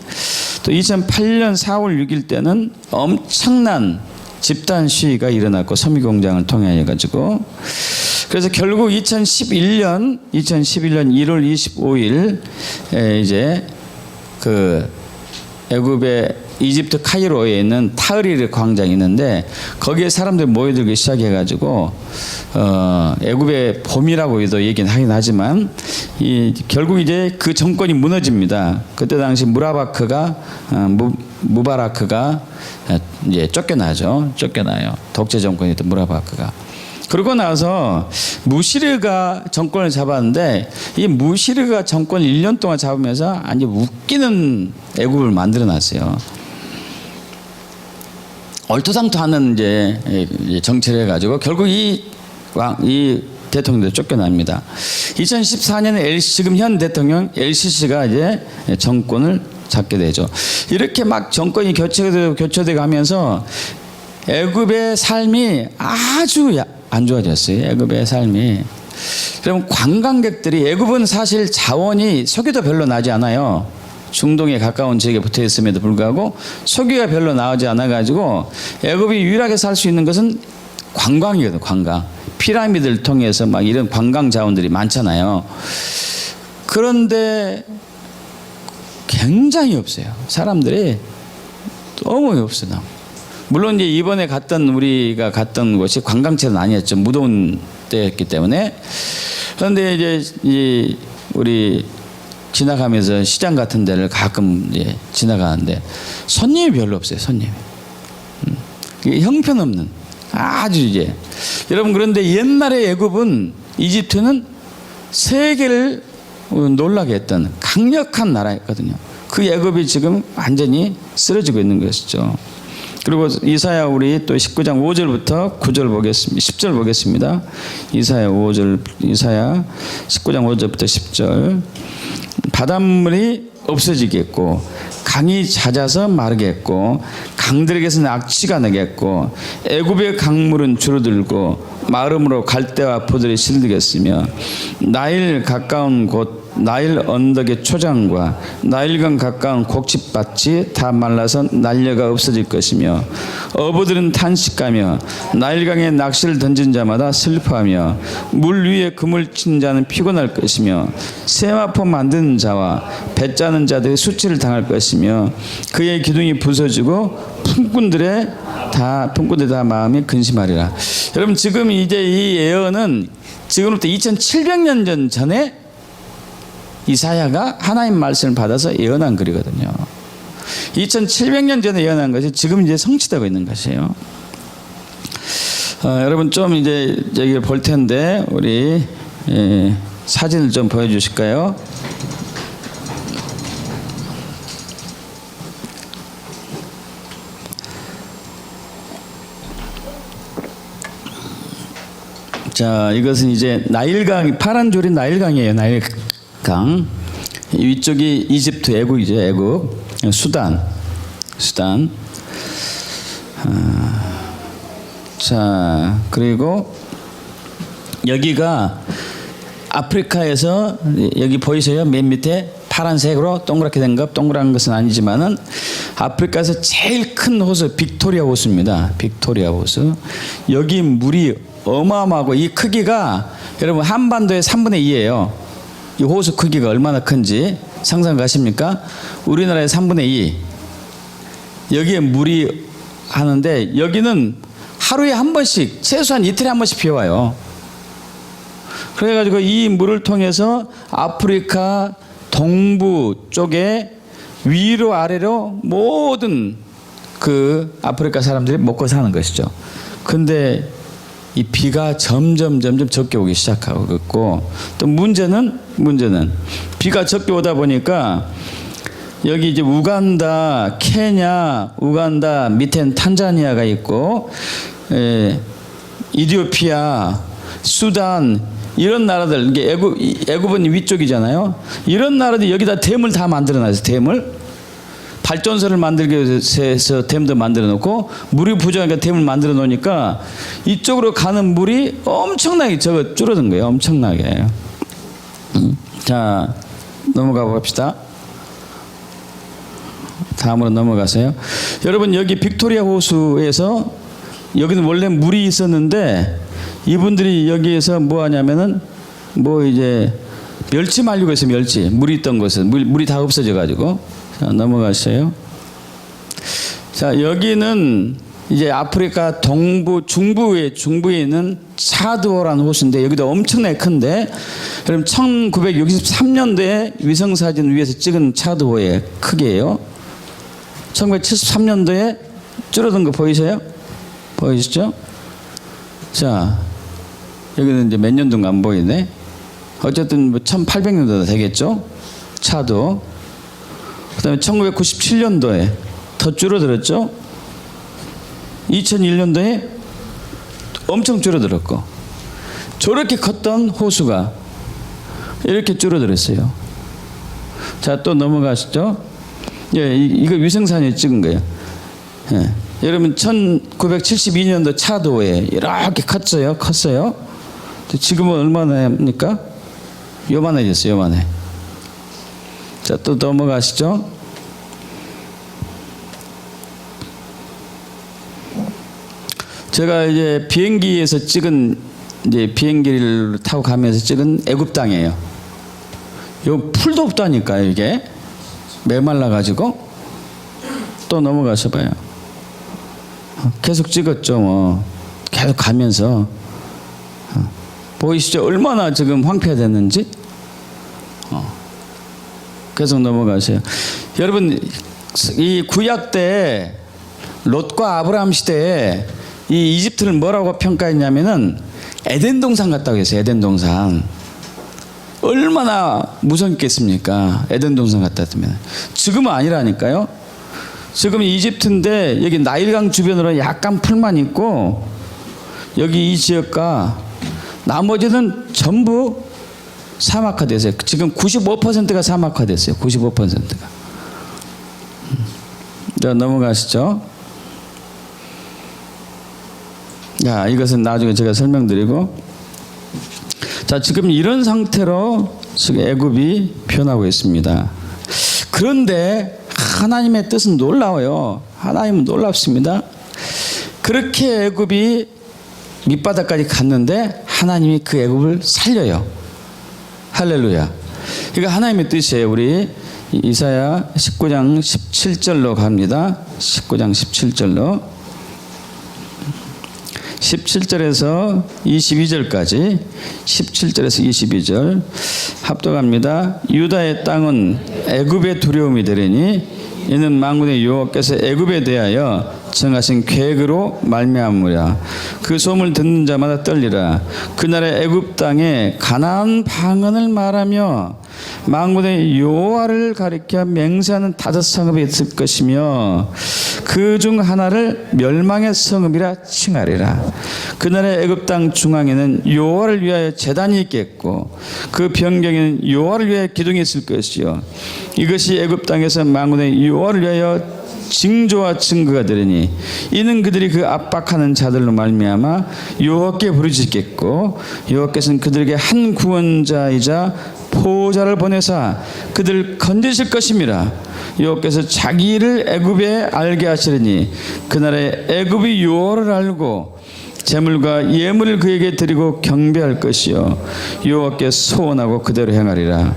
또 2008년 4월 6일 때는 엄청난 집단 시위가 일어났고, 섬유공장을 통해 해가지고. 그래서 결국 2011년 1월 25일 이제 그 애굽의 이집트 카이로에 있는 타흐리르 광장이 있는데, 거기에 사람들이 모여들기 시작해가지고 애굽의 봄이라고도 얘기는 하긴 하지만 결국 이제 그 정권이 무너집니다. 그때 당시 무바라크가 이제 쫓겨나요. 독재 정권이었던 무바라크가. 그러고 나서 무시르가 정권을 잡았는데, 이 무시르가 정권을 1년 동안 잡으면서 아주 웃기는 애굽을 만들어놨어요. 얼토당토하는 이제 정치를 해가지고 결국 이 대통령도 쫓겨납니다. 2014년에 지금 현 대통령 LCC가 이제 정권을 잡게 되죠. 이렇게 막 정권이 교체돼 가면서 애굽의 삶이 아주 안 좋아졌어요. 애굽의 삶이. 그럼 관광객들이, 애굽은 사실 자원이 석유도 별로 나지 않아요. 중동에 가까운 지역에 붙어 있음에도 불구하고 석유가 별로 나오지 않아 가지고 애굽이 유일하게 살 수 있는 것은 관광이거든요. 관광. 피라미드를 통해서 막 이런 관광 자원들이 많잖아요. 그런데 굉장히 없어요. 사람들이 너무 없어요. 물론 이제 이번에 우리가 갔던 곳이 관광지는 아니었죠. 무더운 때였기 때문에. 그런데 이제 우리 지나가면서 시장 같은 데를 가끔 이제 지나가는데 손님이 별로 없어요. 손님이. 형편없는, 아주 이제. 여러분, 그런데 옛날에 애굽은, 이집트는 세계를 놀라게 했던 강력한 나라였거든요. 그 애굽이 지금 완전히 쓰러지고 있는 것이죠. 그리고 이사야 우리 또 19장 5절부터 9절 보겠습니다. 10절 보겠습니다. 이사야 19장 5절부터 10절. 바닷물이 없어지겠고, 강이 잦아서 마르겠고, 강들에게서 악취가 나겠고, 애굽의 강물은 줄어들고 마름으로 갈대와 포도를 실리겠으며, 나일 가까운 곳 나일 언덕의 초장과 나일강 가까운 곡식밭이 다 말라서 날려가 없어질 것이며, 어부들은 탄식하며 나일강에 낚시를 던진 자마다 슬퍼하며, 물 위에 금을 친 자는 피곤할 것이며, 세마포 만드는 자와 배 짜는 자들이 수치를 당할 것이며, 그의 기둥이 부서지고 품꾼들의 다 마음이 근심하리라. 여러분, 지금 이제 이 예언은 지금부터 2700년 전에 이사야가 하나님 말씀을 받아서 예언한 글이거든요. 2700년 전에 예언한 것이 지금 이제 성취되고 있는 것이에요. 여러분, 좀 이제 여기를 볼 텐데 우리 사진을 좀 보여주실까요? 자, 이것은 이제 나일강, 파란 졸이 나일강이에요. 나일강. 위쪽이 이집트, 애국이죠. 애국. 수단. 자, 그리고 여기가 아프리카에서, 여기 보이세요? 맨 밑에 파란색으로 동그랗게 된 것, 동그란 것은 아니지만은 아프리카에서 제일 큰 호수, 빅토리아 호수입니다. 빅토리아 호수. 여기 물이 어마어마하고, 이 크기가 여러분 한반도의 3분의 2예요. 이 호수 크기가 얼마나 큰지 상상 가십니까? 우리나라의 3분의 2. 여기에 물이 하는데, 여기는 하루에 한 번씩, 최소한 이틀에 한 번씩 비와요. 그래가지고 이 물을 통해서 아프리카 동부 쪽에 위로 아래로 모든 그 아프리카 사람들이 먹고 사는 것이죠. 근데 이 비가 점점 적게 오기 시작하고 있고, 또 문제는 비가 적게 오다 보니까 여기 이제 우간다, 케냐, 우간다 밑에는 탄자니아가 있고, 이디오피아, 수단 이런 나라들, 이게 애굽은 위쪽이잖아요. 이런 나라들이 여기다 댐을 다 만들어놨어요. 댐을 발전소를 만들기 위해서 댐도 만들어 놓고, 물이 부족하니까 댐을 만들어 놓으니까 이쪽으로 가는 물이 엄청나게 줄어든 거예요. 엄청나게. 자, 넘어가 봅시다. 다음으로 넘어가세요. 여러분, 여기 빅토리아 호수에서 여기는 원래 물이 있었는데 이분들이 여기에서 뭐 하냐면은 뭐 이제 멸치 말리고 있어요. 멸치. 물이 있던 곳은 물이 다 없어져 가지고. 자, 넘어가세요. 자, 여기는 이제 아프리카 동부 중부에 있는 차드호라는 호수인데, 여기도 엄청나게 큰데, 여러분 1963년도에 위성사진 위에서 찍은 차드호의 크기예요. 1973년도에 줄어든 거 보이세요? 보이시죠? 자, 여기는 이제 몇 년도인가 안 보이네. 어쨌든 뭐 1800년도 되겠죠? 차도. 그 다음에 1997년도에 더 줄어들었죠? 2001년도에 엄청 줄어들었고, 저렇게 컸던 호수가 이렇게 줄어들었어요. 자, 또 넘어가시죠. 예, 이거 위성사진에 찍은 거예요. 예. 여러분 1972년도 차도에 이렇게 컸어요. 지금은 얼마나 합니까? 요만해졌어요. 요만해. 자, 또 넘어가시죠. 제가 이제 비행기에서 찍은, 이제 비행기를 타고 가면서 찍은 애굽 땅이에요. 요 풀도 없다니까요. 이게 메말라 가지고. 또 넘어가서 봐요. 계속 찍었죠. 뭐 계속 가면서 보이시죠? 얼마나 지금 황폐화됐는지. 계속 넘어가세요. 여러분, 이 구약 때 롯과 아브라함 시대에 이 이집트를 뭐라고 평가했냐면은 에덴 동산 같다고 했어요. 에덴 동산. 얼마나 무섭겠습니까? 에덴 동산 같았으면. 지금은 아니라니까요. 지금 이집트인데 여기 나일강 주변으로 약간 풀만 있고, 여기 이 지역과 나머지는 전부 사막화됐어요. 지금 95%가 사막화됐어요. 95%가. 자, 넘어가시죠. 자, 이것은 나중에 제가 설명드리고. 자, 지금 이런 상태로 지금 애굽이 변하고 있습니다. 그런데 하나님의 뜻은 놀라워요. 하나님은 놀랍습니다. 그렇게 애굽이 밑바닥까지 갔는데 하나님이 그 애굽을 살려요. 할렐루야. 이거 하나님의 뜻이에요. 우리 이사야 19장 17절로 갑니다. 19장 17절로. 17절에서 22절까지, 17절에서 22절 합독합니다. 유다의 땅은 애굽의 두려움이 되리니 이는 만군의 여호와께서 애굽에 대하여 정하신 계획으로 말미암으라. 그 소문을 듣는 자마다 떨리라. 그날의 애굽 땅에 가나안 방언을 말하며 만군의 여호와를 가리켜 맹세하는 5성읍이 있을 것이며 그 중 하나를 멸망의 성읍이라 칭하리라. 그날의 애굽 땅 중앙에는 여호와를 위하여 제단이 있겠고 그 변경에는 여호와를 위하여 기둥이 있을 것이요 이것이 애굽 땅에서 만군의 여호와를 위하여 징조와 증거가 되리니 이는 그들이 그 압박하는 자들로 말미암아 여호와께 부르짖겠고 여호와께서는 그들에게 한 구원자이자 보호자를 보내사 그들을 건지실 것임이라. 여호와께서 자기 일을 애굽에 알게 하시리니 그날에 애굽이 여호와를 알고 제물과 예물을 그에게 드리고 경배할 것이요 여호와께 소원하고 그대로 행하리라.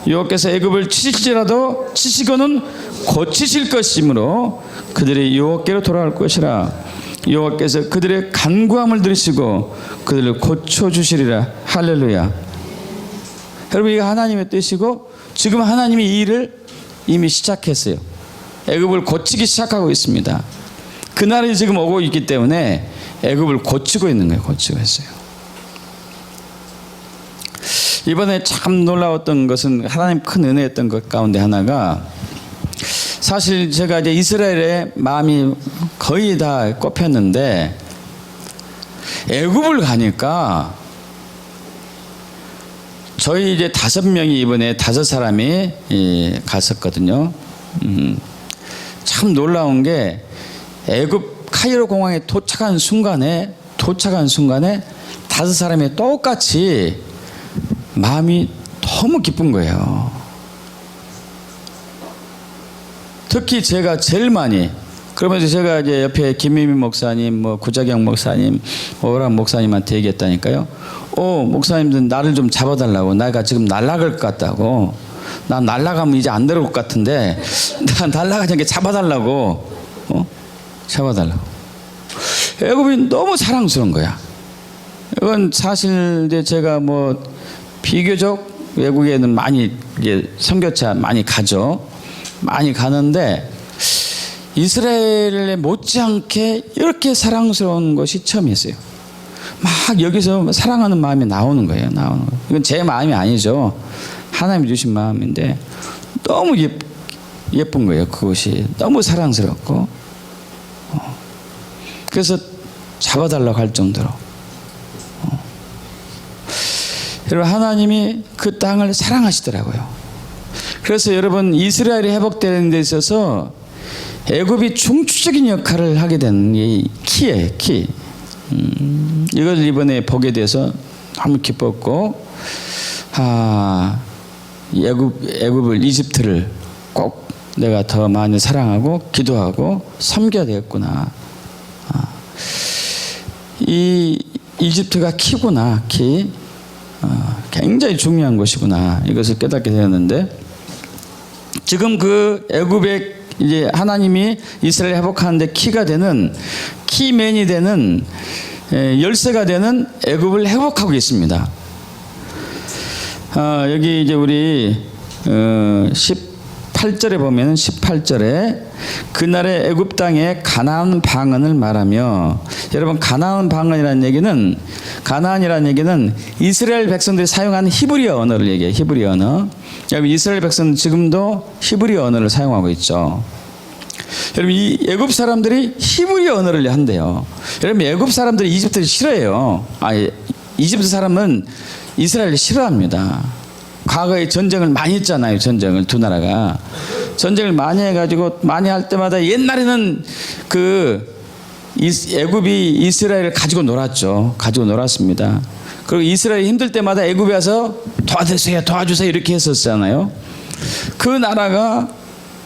여호와께서 애굽을 치실지라도 치시고는 고치실 것이므로 그들이 여호와께로 돌아갈 것이라. 여호와께서 그들의 간구함을 들으시고 그들을 고쳐주시리라. 할렐루야. 여러분 이거 하나님의 뜻이고 지금 하나님이 이 일을 이미 시작했어요. 애굽을 고치기 시작하고 있습니다. 그날이 지금 오고 있기 때문에 애굽을 고치고 있는 거예요. 고치고 있어요. 이번에 참 놀라웠던 것은 하나님 큰 은혜였던 것 가운데 하나가 사실 제가 이제 이스라엘의 마음이 거의 다 꼽혔는데 애굽을 가니까 저희 이제 5명이 이번에 5사람이 갔었거든요. 참 놀라운 게 애굽 카이로 공항에 도착한 순간에 5사람이 똑같이 마음이 너무 기쁜 거예요. 특히 제가 제일 많이 그러면서 제가 이제 옆에 김미미 목사님, 뭐 구자경 목사님, 오람 목사님한테 얘기했다니까요. 목사님들 나를 좀 잡아달라고. 내가 지금 날아갈 것 같다고. 난 날아가면 이제 안 들어올 것 같은데 나 날아가지 않게 잡아달라고. 잡아달라고. 애굽이 너무 사랑스러운 거야. 이건 사실 이제 제가 뭐 비교적 외국에는 많이 이제 선교차 많이 가죠. 많이 가는데 이스라엘에 못지않게 이렇게 사랑스러운 것이 처음이었어요. 막 여기서 사랑하는 마음이 나오는 거예요. 이건 제 마음이 아니죠. 하나님이 주신 마음인데 너무 예쁜 거예요. 그것이 너무 사랑스럽고 그래서 잡아달라고 할 정도로 여러분 하나님이 그 땅을 사랑하시더라고요. 그래서 여러분 이스라엘이 회복되는 데 있어서 애굽이 중추적인 역할을 하게 된 이 키예요. 키. 이걸 이번에 보게 돼서 너무 기뻤고 애굽을 이집트를 꼭 내가 더 많이 사랑하고 기도하고 섬겨야 되겠구나. 이 이집트가 키구나. 키. 굉장히 중요한 것이구나. 이것을 깨닫게 되었는데 지금 그 애굽의 이제 하나님이 이스라엘 회복하는데 키가 되는 키맨이 되는 열쇠가 되는 애굽을 회복하고 있습니다. 여기 이제 우리 18절에 보면은 18절에 그날의 애굽 땅에 가나안 방언을 말하며 여러분 가나안이라는 얘기는 이스라엘 백성들이 사용하는 히브리어 언어를 얘기해요. 히브리어 언어. 여러분 이스라엘 백성은 지금도 히브리어 언어를 사용하고 있죠. 여러분 이 애굽 사람들이 히브리어 언어를 한대요. 여러분 애굽 사람들이 이집트를 싫어해요. 이집트 사람은 이스라엘을 싫어합니다. 과거에 전쟁을 많이 했잖아요. 전쟁을 두 나라가 전쟁을 많이 해가지고 많이 할 때마다 옛날에는 애굽이 이스라엘을 가지고 놀았죠. 가지고 놀았습니다. 그리고 이스라엘이 힘들 때마다 애굽에 와서 도와주세요 이렇게 했었잖아요. 그 나라가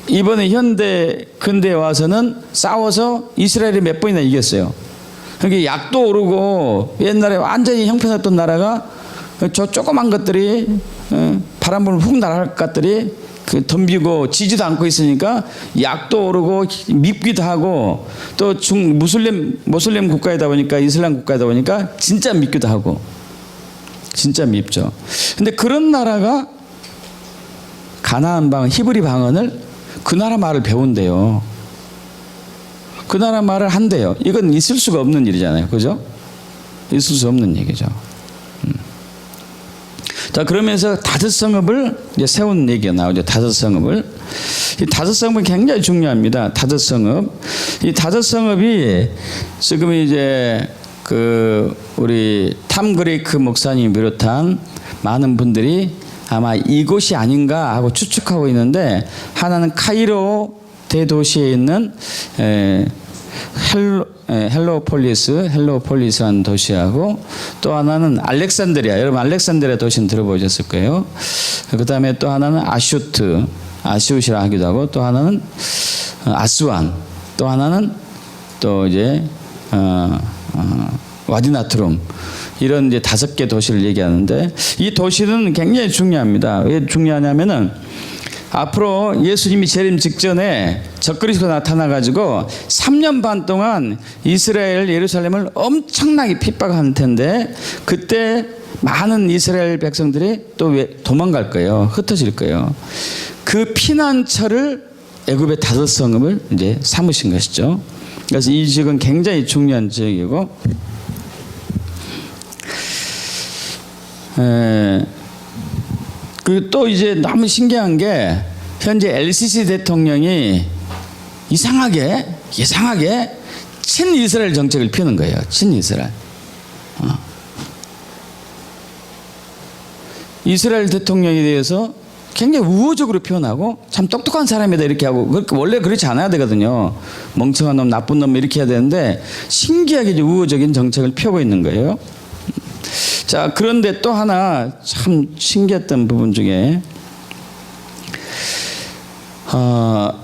이번에 근대에 와서는 싸워서 이스라엘이 몇 번이나 이겼어요. 그러니까 약도 오르고 옛날에 완전히 형편없던 나라가 저 조그만 것들이 바람 불면 훅 날아갈 것들이 덤비고 지지도 않고 있으니까 약도 오르고 밉기도 하고 또 모슬렘 국가이다 보니까 이슬람 국가이다 보니까 진짜 밉기도 하고 진짜 밉죠. 근데 그런 나라가 가나안 방언 히브리 방언을 그 나라 말을 배운대요. 그 나라 말을 한대요. 이건 있을 수가 없는 일이잖아요. 그죠? 있을 수 없는 얘기죠. 자, 그러면서 다섯 성읍을 이제 세운 얘기가 나오죠. 다섯 성읍을. 이 다섯 성읍은 굉장히 중요합니다. 다섯 성읍. 이 다섯 성읍이 지금 이제 우리 탐 그레이크 목사님 비롯한 많은 분들이 아마 이곳이 아닌가 하고 추측하고 있는데 하나는 카이로 대도시에 있는 헬로폴리스라는 도시하고 또 하나는 알렉산드리아. 여러분 알렉산드리아 도시는 들어보셨을 거예요. 그 다음에 또 하나는 아시웃이라 하기도 하고 또 하나는 아스완, 또 하나는 또 이제 와디나트룸. 이런 이제 5개 도시를 얘기하는데 이 도시는 굉장히 중요합니다. 왜 중요하냐면은 앞으로 예수님이 재림 직전에 적그리스도가 나타나가지고 3년 반 동안 이스라엘 예루살렘을 엄청나게 핍박할 텐데 그때 많은 이스라엘 백성들이 또 도망갈 거예요. 흩어질 거예요. 그 피난처를 애굽의 다섯 성읍을 이제 삼으신 것이죠. 그래서 이 지역은 굉장히 중요한 지역이고, 그리고 또 이제 너무 신기한 게 현재 LCC 대통령이 이상하게 친이스라엘 정책을 펴는 거예요. 친이스라엘. 이스라엘 대통령에 대해서 굉장히 우호적으로 표현하고 참 똑똑한 사람이다 이렇게 하고, 원래 그렇지 않아야 되거든요. 멍청한 놈, 나쁜 놈 이렇게 해야 되는데 신기하게 이제 우호적인 정책을 펴고 있는 거예요. 자, 그런데 또 하나 참 신기했던 부분 중에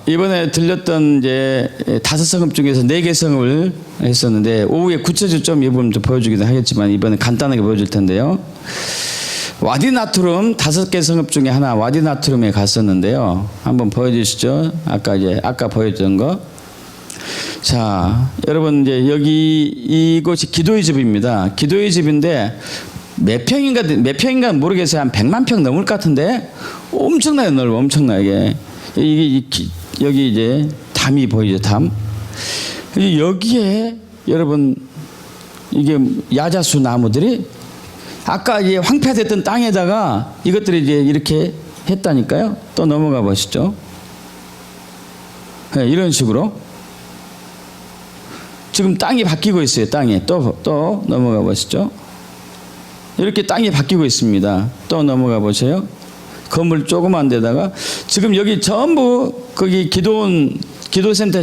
이번에 들렸던 이제 다섯 성읍 중에서 4개 성읍을 했었는데, 오후에 구체적으로 좀 이 부분 좀 보여주기도 하겠지만 이번에 간단하게 보여줄 텐데요. 와디나투름 5개 성읍 중에 하나 와디나투름에 갔었는데요. 한번 보여주시죠. 아까 보여준 거. 자, 여러분 이제 여기 이곳이 기도의 집입니다. 기도의 집인데 몇 평인가 모르겠어요. 한 100만 평 넘을 것 같은데 엄청나게 넓어, 엄청나게. 여기 이제 담이 보이죠, 담. 여기에 여러분 이게 야자수 나무들이 아까 이제 황폐됐던 땅에다가 이것들이 이제 이렇게 했다니까요. 또 넘어가 보시죠. 네, 이런 식으로 지금 땅이 바뀌고 있어요. 땅이 또 넘어가 보시죠. 이렇게 땅이 바뀌고 있습니다. 또 넘어가 보세요. 건물 조그만 데다가 지금 여기 전부 거기 기도센터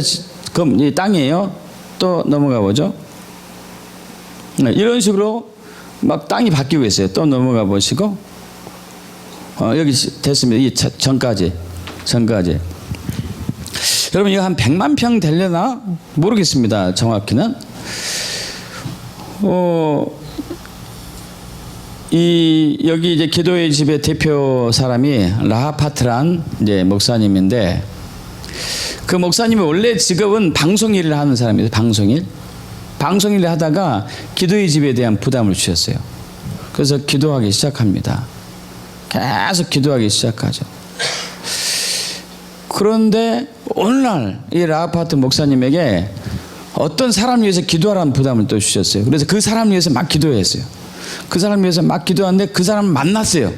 이 땅이에요. 또 넘어가 보죠. 네, 이런 식으로 막 땅이 바뀌고 있어요. 또 넘어가 보시고 여기 됐습니다. 이 전까지 여러분 이거 한 100만 평 되려나 모르겠습니다. 정확히는 여기 이제 기도의 집의 대표 사람이 라하파트란 이제 목사님인데, 그 목사님이 원래 직업은 방송 일을 하는 사람이에요. 방송 일을 하다가 기도의 집에 대한 부담을 주셨어요. 그래서 기도하기 시작합니다. 계속 기도하기 시작하죠. 그런데 오늘날 이 라하파트 목사님에게 어떤 사람을 위해서 기도하라는 부담을 또 주셨어요. 그래서 그 사람을 위해서 막 기도했어요. 그 사람을 위해서 막 기도하는데 그 사람을 만났어요.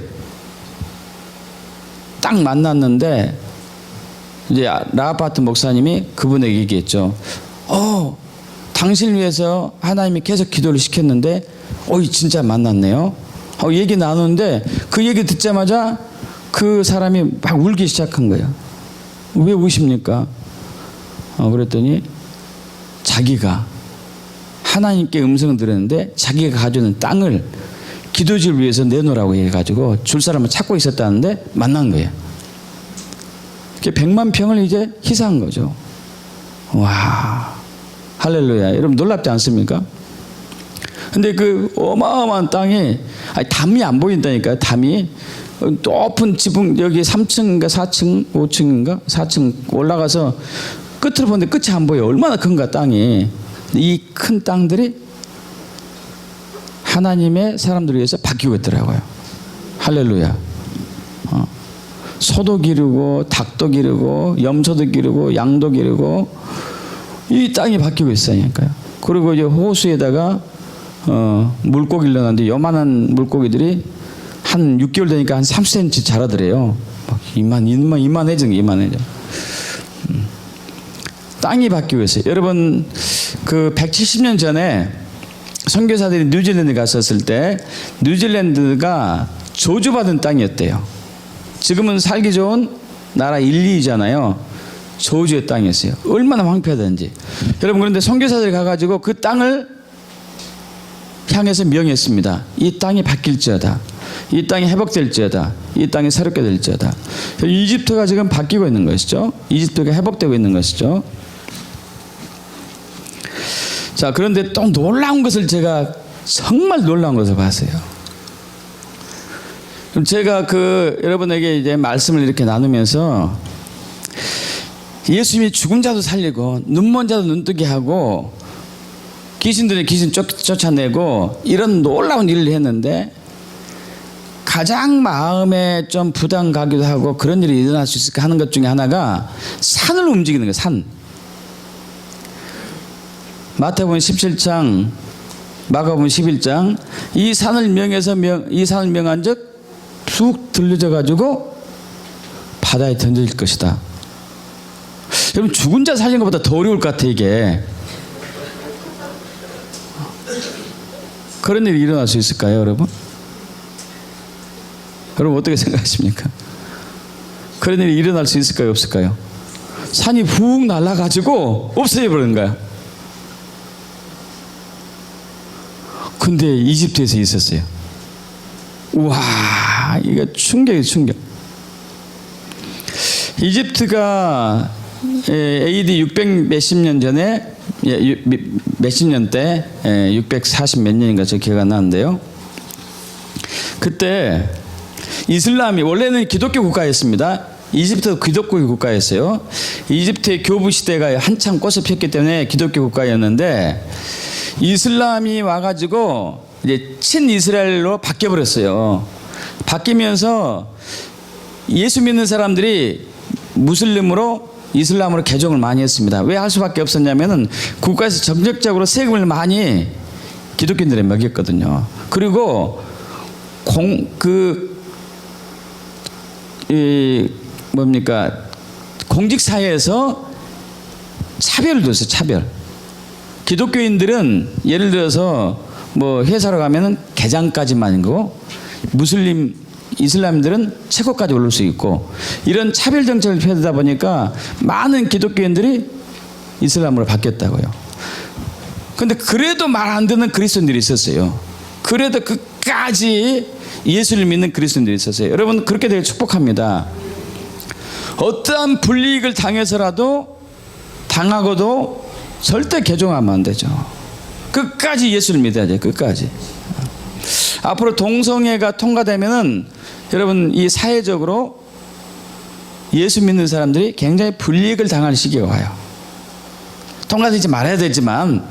딱 만났는데 이제 라하파트 목사님이 그분에게 얘기했죠. 당신을 위해서 하나님이 계속 기도를 시켰는데 진짜 만났네요. 얘기 나누는데 그 얘기 듣자마자 그 사람이 막 울기 시작한 거예요. 왜 우십니까? 그랬더니 자기가 하나님께 음성을 들었는데 자기가 가져오는 땅을 기도집을 위해서 내놓으라고 해가지고 줄 사람을 찾고 있었다는데 만난 거예요. 100만 평을 이제 희사한 거죠. 와, 할렐루야. 여러분 놀랍지 않습니까? 근데 그 어마어마한 땅이 담이 안 보인다니까요. 담이 높은 지붕, 여기 3층인가 4층 5층인가 4층 올라가서 끝으로 보는데 끝이 안 보여. 얼마나 큰가 땅이. 이 큰 땅들이 하나님의 사람들을 위해서 바뀌고 있더라고요. 할렐루야. 소도 기르고 닭도 기르고 염소도 기르고 양도 기르고 이 땅이 바뀌고 있으니까요. 그리고 이제 호수에다가 물고기를 넣었는데 요만한 물고기들이 한 6개월 되니까 한 3cm 자라더래요. 막 이만해져. 땅이 바뀌고 있어요. 여러분 그 170년 전에 선교사들이 뉴질랜드 갔었을 때 뉴질랜드가 저주받은 땅이었대요. 지금은 살기 좋은 나라 1, 2잖아요. 저주의 땅이었어요. 얼마나 황폐하든지. 여러분 그런데 선교사들이 가가지고 그 땅을 향해서 명했습니다. 이 땅이 바뀔지어다. 이 땅이 회복될지어다. 이 땅이 새롭게 될지어다. 이집트가 지금 바뀌고 있는 것이죠. 이집트가 회복되고 있는 것이죠. 자, 그런데 또 놀라운 것을 제가 정말 놀라운 것을 봤어요. 그럼 제가 여러분에게 이제 말씀을 이렇게 나누면서 예수님이 죽은 자도 살리고 눈먼 자도 눈뜨게 하고 귀신들은 귀신 쫓아내고 이런 놀라운 일을 했는데 가장 마음에 좀 부담 가기도 하고 그런 일이 일어날 수 있을까 하는 것 중에 하나가 산을 움직이는 거예요. 산. 마태복음 17장, 마가복음 11장, 이 산을 명한즉 쑥 들려져 가지고 바다에 던질 것이다. 여러분, 죽은 자 살린 것보다 더 어려울 것 같아 이게. 그런 일이 일어날 수 있을까요, 여러분? 여러분 어떻게 생각하십니까? 그런 일이 일어날 수 있을까요, 없을까요? 산이 훅 날아가지고 없어져 버리는 거야. 근데 이집트에서 있었어요. 우와, 이거 충격이 충격. 이집트가 AD 600 몇십 년 전에, 몇십 년 때, 640 몇 년인가 저 기억 안 나는데요. 그때 이슬람이, 원래는 기독교 국가였습니다. 이집트도 기독교 국가였어요. 이집트의 교부 시대가 한참 꽃을 폈기 때문에 기독교 국가였는데, 이슬람이 와가지고 이제 친이스라엘로 바뀌어버렸어요. 바뀌면서 예수 믿는 사람들이 무슬림으로 이슬람으로 개종을 많이 했습니다. 왜 할 수밖에 없었냐면은 국가에서 정책적으로 세금을 많이 기독교인들에 먹였거든요. 그리고 공직사회에서 차별을 뒀어요. 차별. 기독교인들은 예를 들어서 뭐 회사로 가면은 계장까지만인 거고, 이슬람들은 최고까지 오를 수 있고, 이런 차별 정책을 펴다 보니까 많은 기독교인들이 이슬람으로 바뀌었다고요. 근데 그래도 말 안 듣는 그리스도인들이 있었어요. 그래도 끝까지 예수를 믿는 그리스도인들이 있었어요. 여러분, 그렇게 되길 축복합니다. 어떠한 불이익을 당하고도 절대 개종하면 안 되죠. 끝까지 예수를 믿어야 돼요. 끝까지. 앞으로 동성애가 통과되면은 여러분, 이 사회적으로 예수 믿는 사람들이 굉장히 불이익을 당할 시기가 와요. 통과되지 말아야 되지만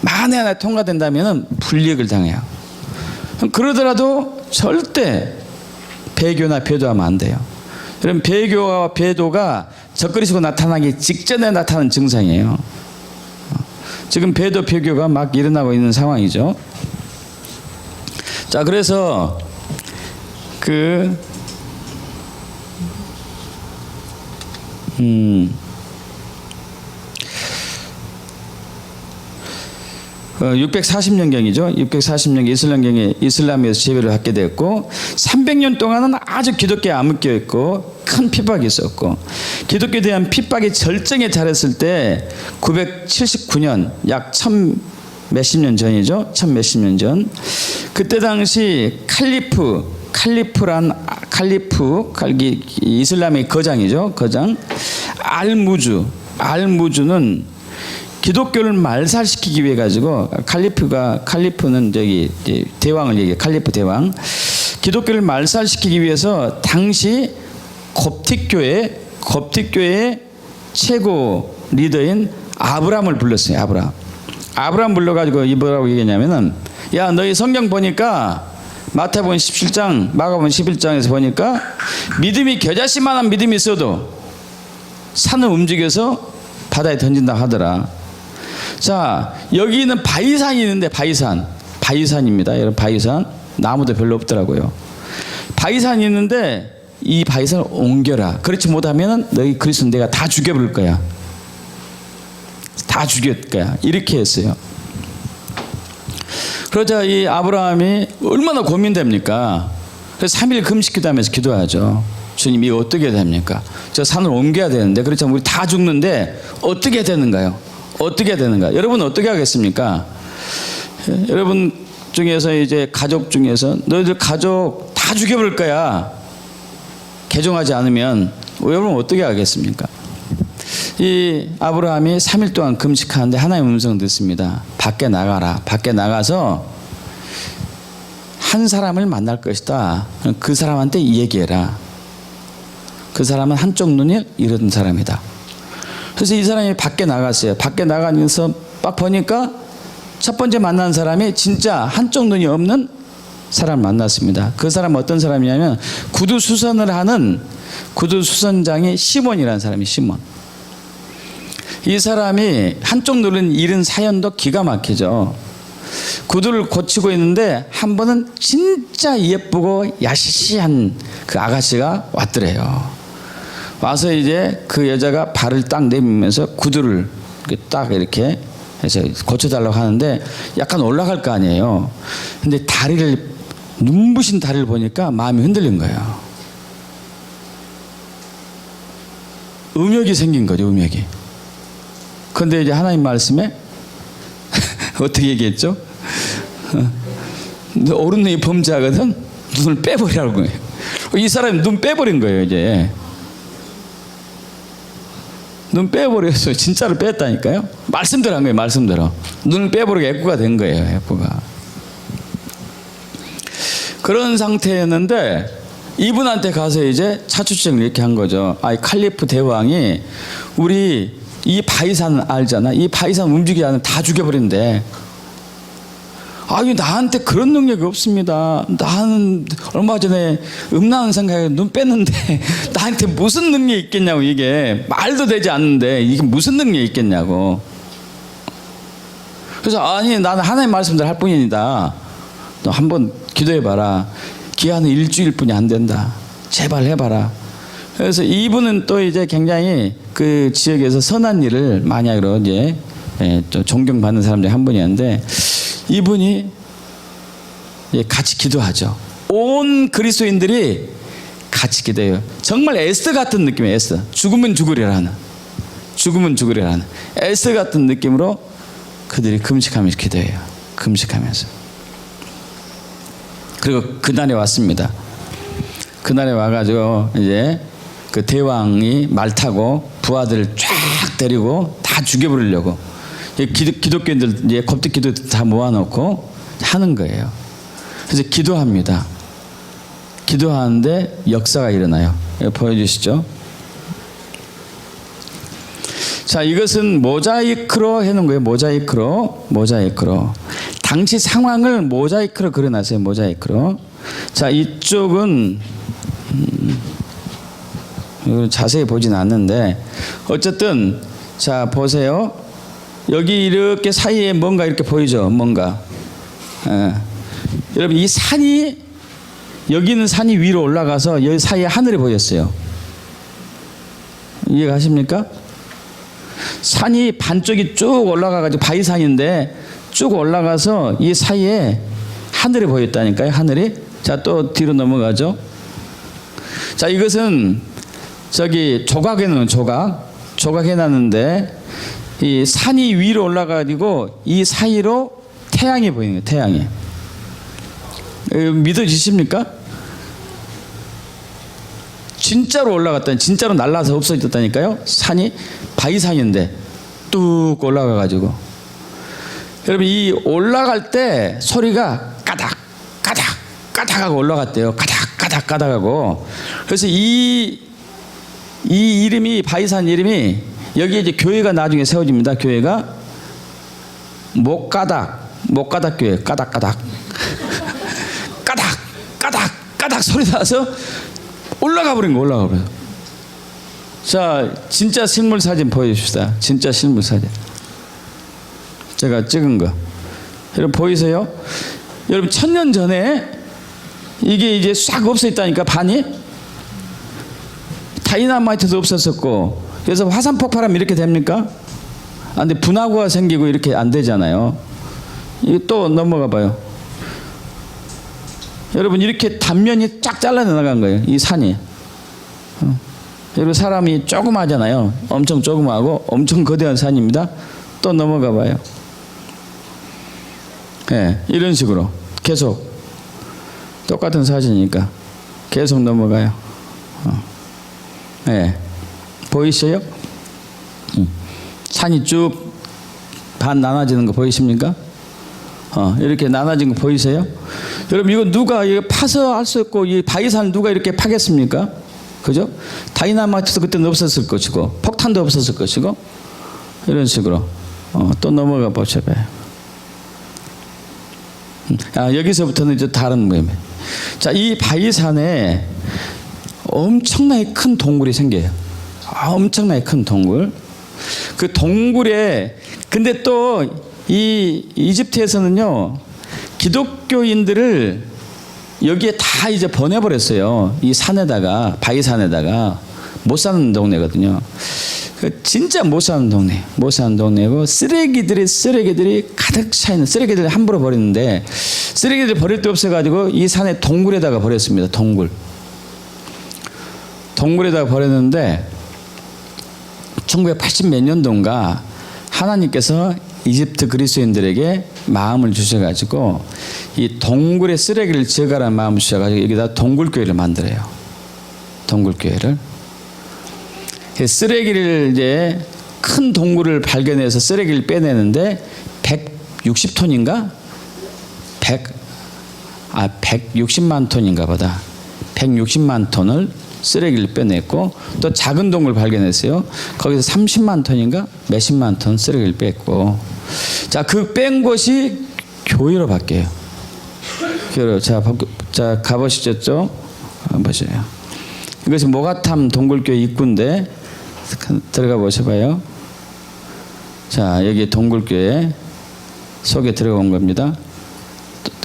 만에 하나 통과된다면은 불이익을 당해요. 그러더라도 절대 배교나 배도하면 안 돼요. 여러분, 배교와 배도가 적그리스도가 나타나기 직전에 나타나는 증상이에요. 지금 배도 배교가 막 일어나고 있는 상황이죠. 자, 그래서 640년경이죠. 640년 이슬람경에 이슬람에서 제외를 받게 되었고, 300년 동안은 아주 기독교에 암흑겨 있고 큰 핍박이 있었고, 기독교에 대한 핍박이 절정에 달했을 때 979년, 약 1000 몇십 년 전이죠. 1000 몇십 년 전. 그때 당시 이슬람의 거장이죠. 거장 알무주는 기독교를 말살시키기 위해 가지고, 칼리프는 저기 대왕을 얘기해. 칼리프 대왕. 기독교를 말살시키기 위해서 당시 koptik교의 최고 리더인 아브라함을 불렀어요. 아브라함 불러가지고 뭐라고 얘기했냐면은, 야, 너희 성경 보니까 마태복음 17장, 마가복음 11장에서 보니까 믿음이 겨자씨만한 믿음이 있어도 산을 움직여서 바다에 던진다 하더라. 자, 여기는 바위산이 있는데, 바위산입니다. 여러분, 바위산. 나무도 별로 없더라고요. 바위산이 있는데 이 바위산을 옮겨라. 그렇지 못하면 너희 그리스도는 내가 다 죽여버릴 거야. 다 죽일 거야. 이렇게 했어요. 그러자 이 아브라함이 얼마나 고민됩니까? 그래서 3일 금식기도하면서 기도하죠. 주님, 이거 어떻게 해야 됩니까? 저 산을 옮겨야 되는데, 그렇지만 우리 다 죽는데 어떻게 해야 되는가요? 어떻게 해야 되는가? 여러분 어떻게 하겠습니까? 여러분 중에서 이제 가족 중에서 너희들 가족 다 죽여버릴 거야. 개종하지 않으면. 여러분 어떻게 하겠습니까? 이 아브라함이 3일 동안 금식하는데 하나님의 음성을 듣습니다. 밖에 나가라. 밖에 나가서 한 사람을 만날 것이다. 그 사람한테 얘기해라. 그 사람은 한쪽 눈이 잃은 사람이다. 그래서 이 사람이 밖에 나갔어요. 밖에 나가면서 딱 보니까 첫 번째 만난 사람이 진짜 한쪽 눈이 없는 사람을 만났습니다. 그 사람은 어떤 사람이냐면 구두 수선을 하는 구두 수선장이 시몬이라는 사람이 시몬. 이 사람이 한쪽 누른 잃은 사연도 기가 막히죠. 구두를 고치고 있는데 한 번은 진짜 예쁘고 야시시한 그 아가씨가 왔더래요. 와서 이제 그 여자가 발을 딱 내밀면서 구두를 딱 이렇게 해서 고쳐달라고 하는데 약간 올라갈 거 아니에요. 근데 눈부신 다리를 보니까 마음이 흔들린 거예요. 음욕이 생긴 거죠, 음욕이. 그런데 이제 하나님 말씀에 어떻게 얘기했죠? 오른 눈이 범죄하거든 눈을 빼버리라고 거예요. 이 사람이 눈 빼버린 거예요. 이제 눈 빼버려서 진짜로 뺐다니까요. 말씀대로 한 거예요. 말씀대로 눈을 빼버리고 애꾸가 된 거예요. 애꾸가. 그런 상태였는데 이분한테 가서 이제 차추증을 이렇게 한 거죠. 칼리프 대왕이 우리 이 바이산 알잖아. 이 바이산 움직이지 않으면 다 죽여버린대. 나한테 그런 능력이 없습니다. 나는 얼마 전에 음란한 생각에 눈 뺐는데 나한테 무슨 능력이 있겠냐고. 이게 말도 되지 않는데 이게 무슨 능력이 있겠냐고. 그래서 나는 하나님 말씀대로 할 뿐이니다. 너 한번 기도해봐라. 기한은 일주일뿐이 안 된다. 제발 해봐라. 그래서 이분은 또 이제 굉장히 그 지역에서 선한 일을 많이 하기로 이제 또 존경받는 사람 중에 한 분이었는데 이분이 같이 기도하죠. 온 그리스도인들이 같이 기도해요. 정말 에스더 같은 느낌이에요. 에스더. 죽으면 죽으리라는 에스더 같은 느낌으로 그들이 금식하면서 기도해요. 금식하면서. 그리고 그날에 왔습니다. 그날에 와가지고 이제 그 대왕이 말 타고 부하들을 쫙 데리고 다 죽여버리려고 기독교인들 이제 겁득 기도 다 모아놓고 하는 거예요. 그래서 기도합니다. 기도하는데 역사가 일어나요. 보여주시죠. 자, 이것은 모자이크로 해놓은 거예요. 모자이크로. 당시 상황을 모자이크로 그려놨어요. 모자이크로. 자, 이쪽은 자세히 보진 않는데 어쨌든 자 보세요. 여기 이렇게 사이에 뭔가 이렇게 보이죠. 뭔가. 여러분 이 산이 여기 있는 산이 위로 올라가서 여기 사이에 하늘이 보였어요. 이해가십니까? 산이 반쪽이 쭉 올라가가지고 바위산인데 쭉 올라가서 이 사이에 하늘이 보였다니까요. 하늘이. 자, 또 뒤로 넘어가죠. 자, 이것은 저기 조각에는 조각해놨는데 이 산이 위로 올라가지고 이 사이로 태양이 보이는 거예요. 태양이. 믿어지십니까? 진짜로 올라갔다니, 진짜로 날라서 없어졌다니까요. 산이 바위산인데 뚝 올라가가지고. 여러분 이 올라갈 때 소리가 까닥 하고 올라갔대요. 까닥 하고. 그래서 이 이름이 바위산 이름이 여기에 이제 교회가 나중에 세워집니다. 교회가 목가닥 교회. 까닥 소리 나서 올라가 버린 거. 올라가 버려. 자, 진짜 실물 사진 보여줍시다. 진짜 실물 사진. 제가 찍은 거. 여러분 보이세요? 여러분 1000년 전에 이게 이제 싹 없어 있다니까. 반이 다이나마이트도 없었었고. 그래서 화산 폭발하면 이렇게 됩니까? 근데 분화구가 생기고 이렇게 안 되잖아요. 이거 또 넘어가 봐요. 여러분 이렇게 단면이 쫙 잘라나간 거예요. 이 산이. 여러분 사람이 조그마잖아요. 엄청 조그마하고 엄청 거대한 산입니다. 또 넘어가 봐요. 이런 식으로 계속 똑같은 사진이니까 계속 넘어가요. 보이세요? 산이 쭉 반 나눠지는 거 보이십니까? 이렇게 나눠진 거 보이세요? 여러분 이거 누가 이거 파서 할 수 없고 이 바위산 누가 이렇게 파겠습니까? 그죠? 다이나마이트도 그때는 없었을 것이고 폭탄도 없었을 것이고 이런 식으로 또 넘어가 보셔봐요. 여기서부터는 이제 다른 모임이에요. 자, 이 바위산에 엄청나게 큰 동굴이 생겨요. 엄청나게 큰 동굴. 그 동굴에 근데 또 이 이집트에서는요 기독교인들을 여기에 다 이제 보내버렸어요. 이 산에다가 바위산에다가 못 사는 동네거든요. 진짜 못 사는 동네, 못 사는 동네고 쓰레기들이 가득 차 있는 쓰레기들을 함부로 버리는데 쓰레기들 버릴 데 없어가지고 이 산에 동굴에다가 버렸습니다. 동굴에다가 버렸는데 1980 몇 년도인가 하나님께서 이집트 그리스도인들에게 마음을 주셔가지고 이 동굴의 쓰레기를 제거하라는 마음을 주셔가지고 여기다 동굴교회를 만들어요. 동굴교회를. 쓰레기를 이제 큰 동굴을 발견해서 쓰레기를 빼내는데 160톤인가? 160만 톤인가 보다. 160만 톤을 쓰레기를 빼냈고 또 작은 동굴 발견했어요. 거기서 30만 톤인가 몇십만 톤 쓰레기를 뺐고 자, 그 뺀 곳이 교회로 바뀌어요. 교회로. 자, 가보시죠. 보세요. 이것이 모가탐 동굴교회 입구인데 들어가 보셔봐요. 자, 여기 동굴교회 속에 들어온 겁니다.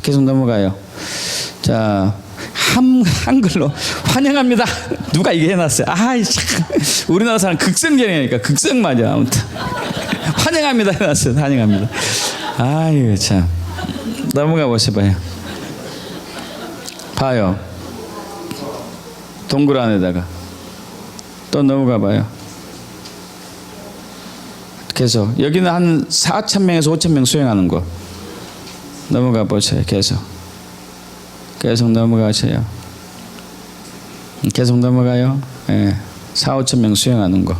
계속 넘어가요. 자, 한글로 환영합니다. 누가 이게 해놨어요? 우리나라 사람 극성전이니까 극성 맞아. 아무튼 환영합니다 해놨어요. 환영합니다. 아유 참. 넘어가 보셔봐요. 봐요. 동굴 안에다가 또 넘어가 봐요. 계속 여기는 한 4,000명에서 5,000명 수행하는 거. 넘어가 보세요. 계속 넘어가세요. 계속 넘어가요. 예, 4,000~5,000명 수행하는 거.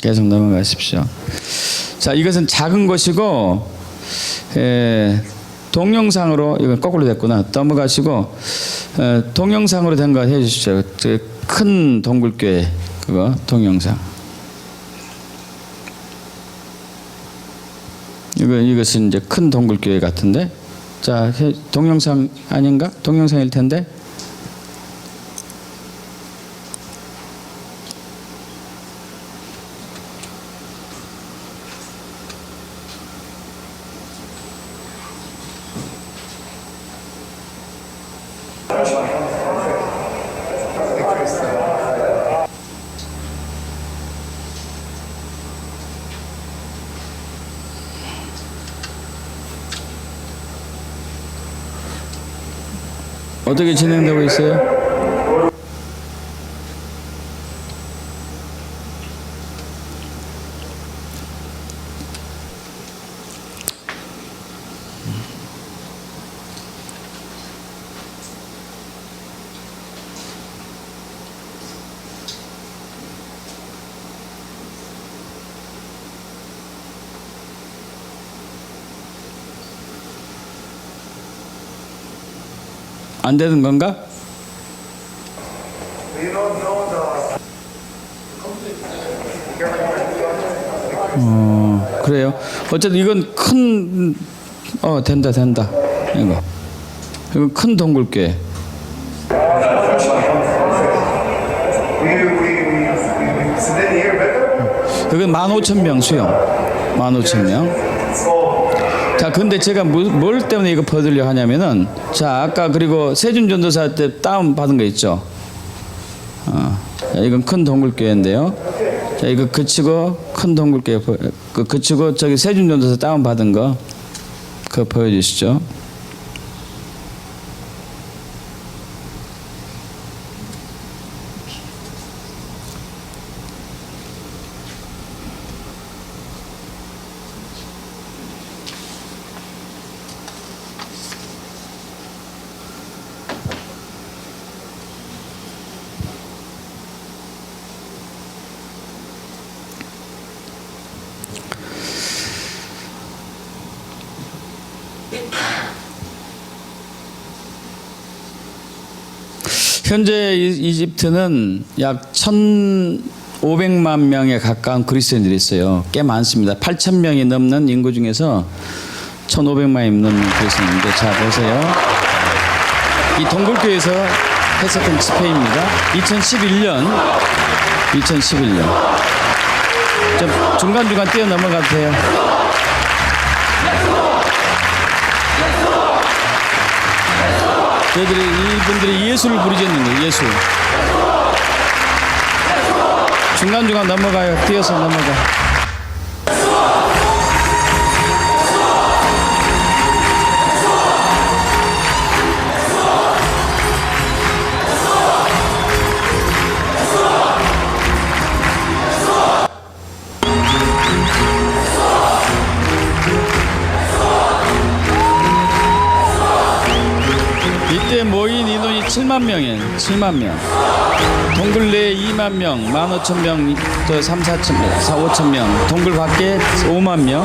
계속 넘어가십시오. 자, 이것은 작은 것이고 동영상으로 이건 거꾸로 됐구나. 넘어가시고 동영상으로 된 거 해주십시오. 큰 동굴교회 그거 동영상. 이것은 이제 큰 동굴교회 같은데. 자, 동영상 아닌가? 동영상일 텐데. 어떻게 진행되고 있어요? 안 되는 건가? 그래요. 어쨌든 이건 큰 된다. 이건 큰 동굴교회. 여기 15,000명 수용. 15,000명. 자, 근데 제가 뭘 때문에 이거 보여드리려 하냐면은, 자, 아까 그리고 세준전도사 때 다운 받은 거 있죠. 자, 이건 큰 동굴교회인데요. 자, 이거 그치고 큰 동굴교회 그치고 저기 세준전도사 다운 받은 거 그거 보여주시죠. 현재 이집트는 약 1,500만 명에 가까운 그리스도인들이 있어요. 꽤 많습니다. 8,000명이 넘는 인구 중에서 1,500만이 넘는 그리스도인인데, 자 보세요. 이 동굴교에서 했었던 집회입니다. 2011년 좀 중간중간 뛰어 넘어가도 돼요. 이분들이 예수를 부르짖는 거예요. 예수. 중간중간 넘어가요. 뛰어서 넘어가. 이때 모인 인원이 7만 명이에요. 7만 명. 동굴 내에 2만 명, 15,000명, 또 3, 4천, 4, 5천 명. 동굴 밖에 5만 명.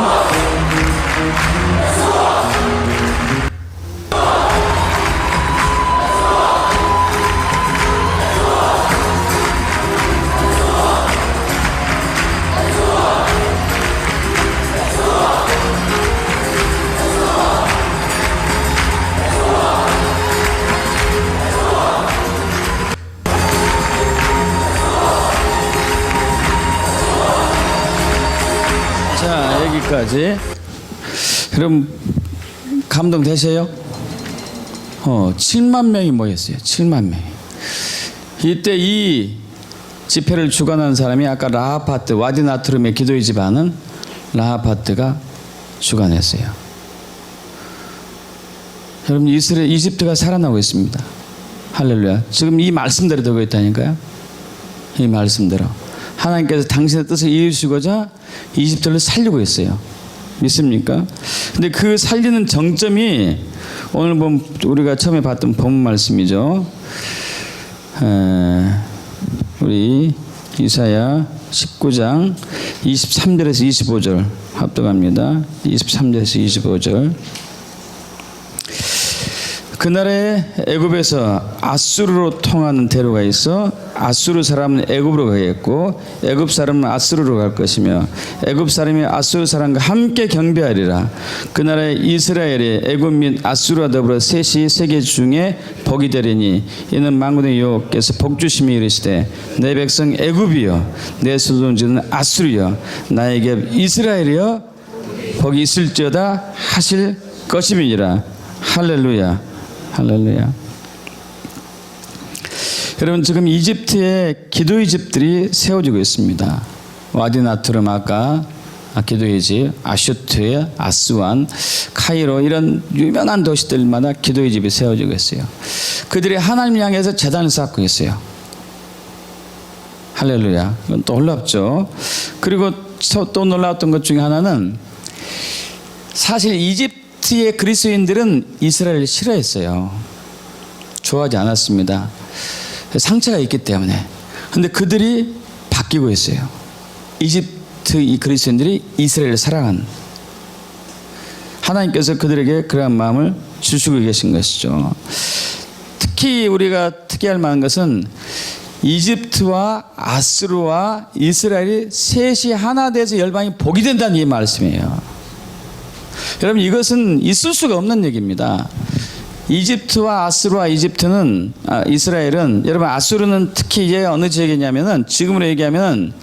자, 여기까지. 그럼 감동되세요? 7만 명이 모였어요. 7만 명이. 이때 이 집회를 주관한 사람이 아까 라하파트, 와디나트룸의 기도의 집안은 라하파트가 주관했어요. 여러분, 이집트가 살아나고 있습니다. 할렐루야. 지금 이 말씀대로 되고 있다니까요. 이 말씀대로. 하나님께서 당신의 뜻을 이루시고자 이집트를 살리고 있어요. 믿습니까? 근데 그 살리는 정점이 오늘 우리가 처음에 봤던 본문 말씀이죠. 우리 이사야 19장 23절에서 25절 합독합니다. 23절에서 25절. 그날에 애굽에서 아수르로 통하는 대로가 있어 아수르 사람은 애굽으로 가겠고 애굽 사람은 아수르로 갈 것이며 애굽 사람이 아수르 사람과 함께 경배하리라. 그날에 이스라엘이 애굽 및 아수르와 더불어 셋이 세계 중에 복이 되리니 이는 만군의 여호와께서 복주심이 이르시되 내 백성 애굽이여 내 소존지는 아수르여 나에게 이스라엘이여 복이 있을지어다 하실 것임이니라. 할렐루야. 할렐루야. 여러분, 지금 이집트에 기도의 집들이 세워지고 있습니다. 와디나트룸 아까 기도의 집, 아슈트, 아스완, 카이로 이런 유명한 도시들마다 기도의 집이 세워지고 있어요. 그들이 하나님을 향해서 제단을 쌓고 있어요. 할렐루야. 이건 또 놀랍죠. 그리고 또 놀라웠던 것 중에 하나는 사실 이집트의 그리스도인들은 이스라엘을 싫어했어요. 좋아하지 않았습니다. 상처가 있기 때문에. 근데 그들이 바뀌고 있어요. 이집트 이 그리스도인들이 이스라엘을 사랑한, 하나님께서 그들에게 그러한 마음을 주시고 계신 것이죠. 특히 우리가 특이할 만한 것은 이집트와 아수르와 이스라엘이 셋이 하나 돼서 열방이 복이 된다는 이 말씀이에요. 여러분, 이것은 있을 수가 없는 얘기입니다. 이집트와 아수르와 이스라엘은, 여러분, 아수르는 특히 이제 어느 지역이냐면은, 지금으로 얘기하면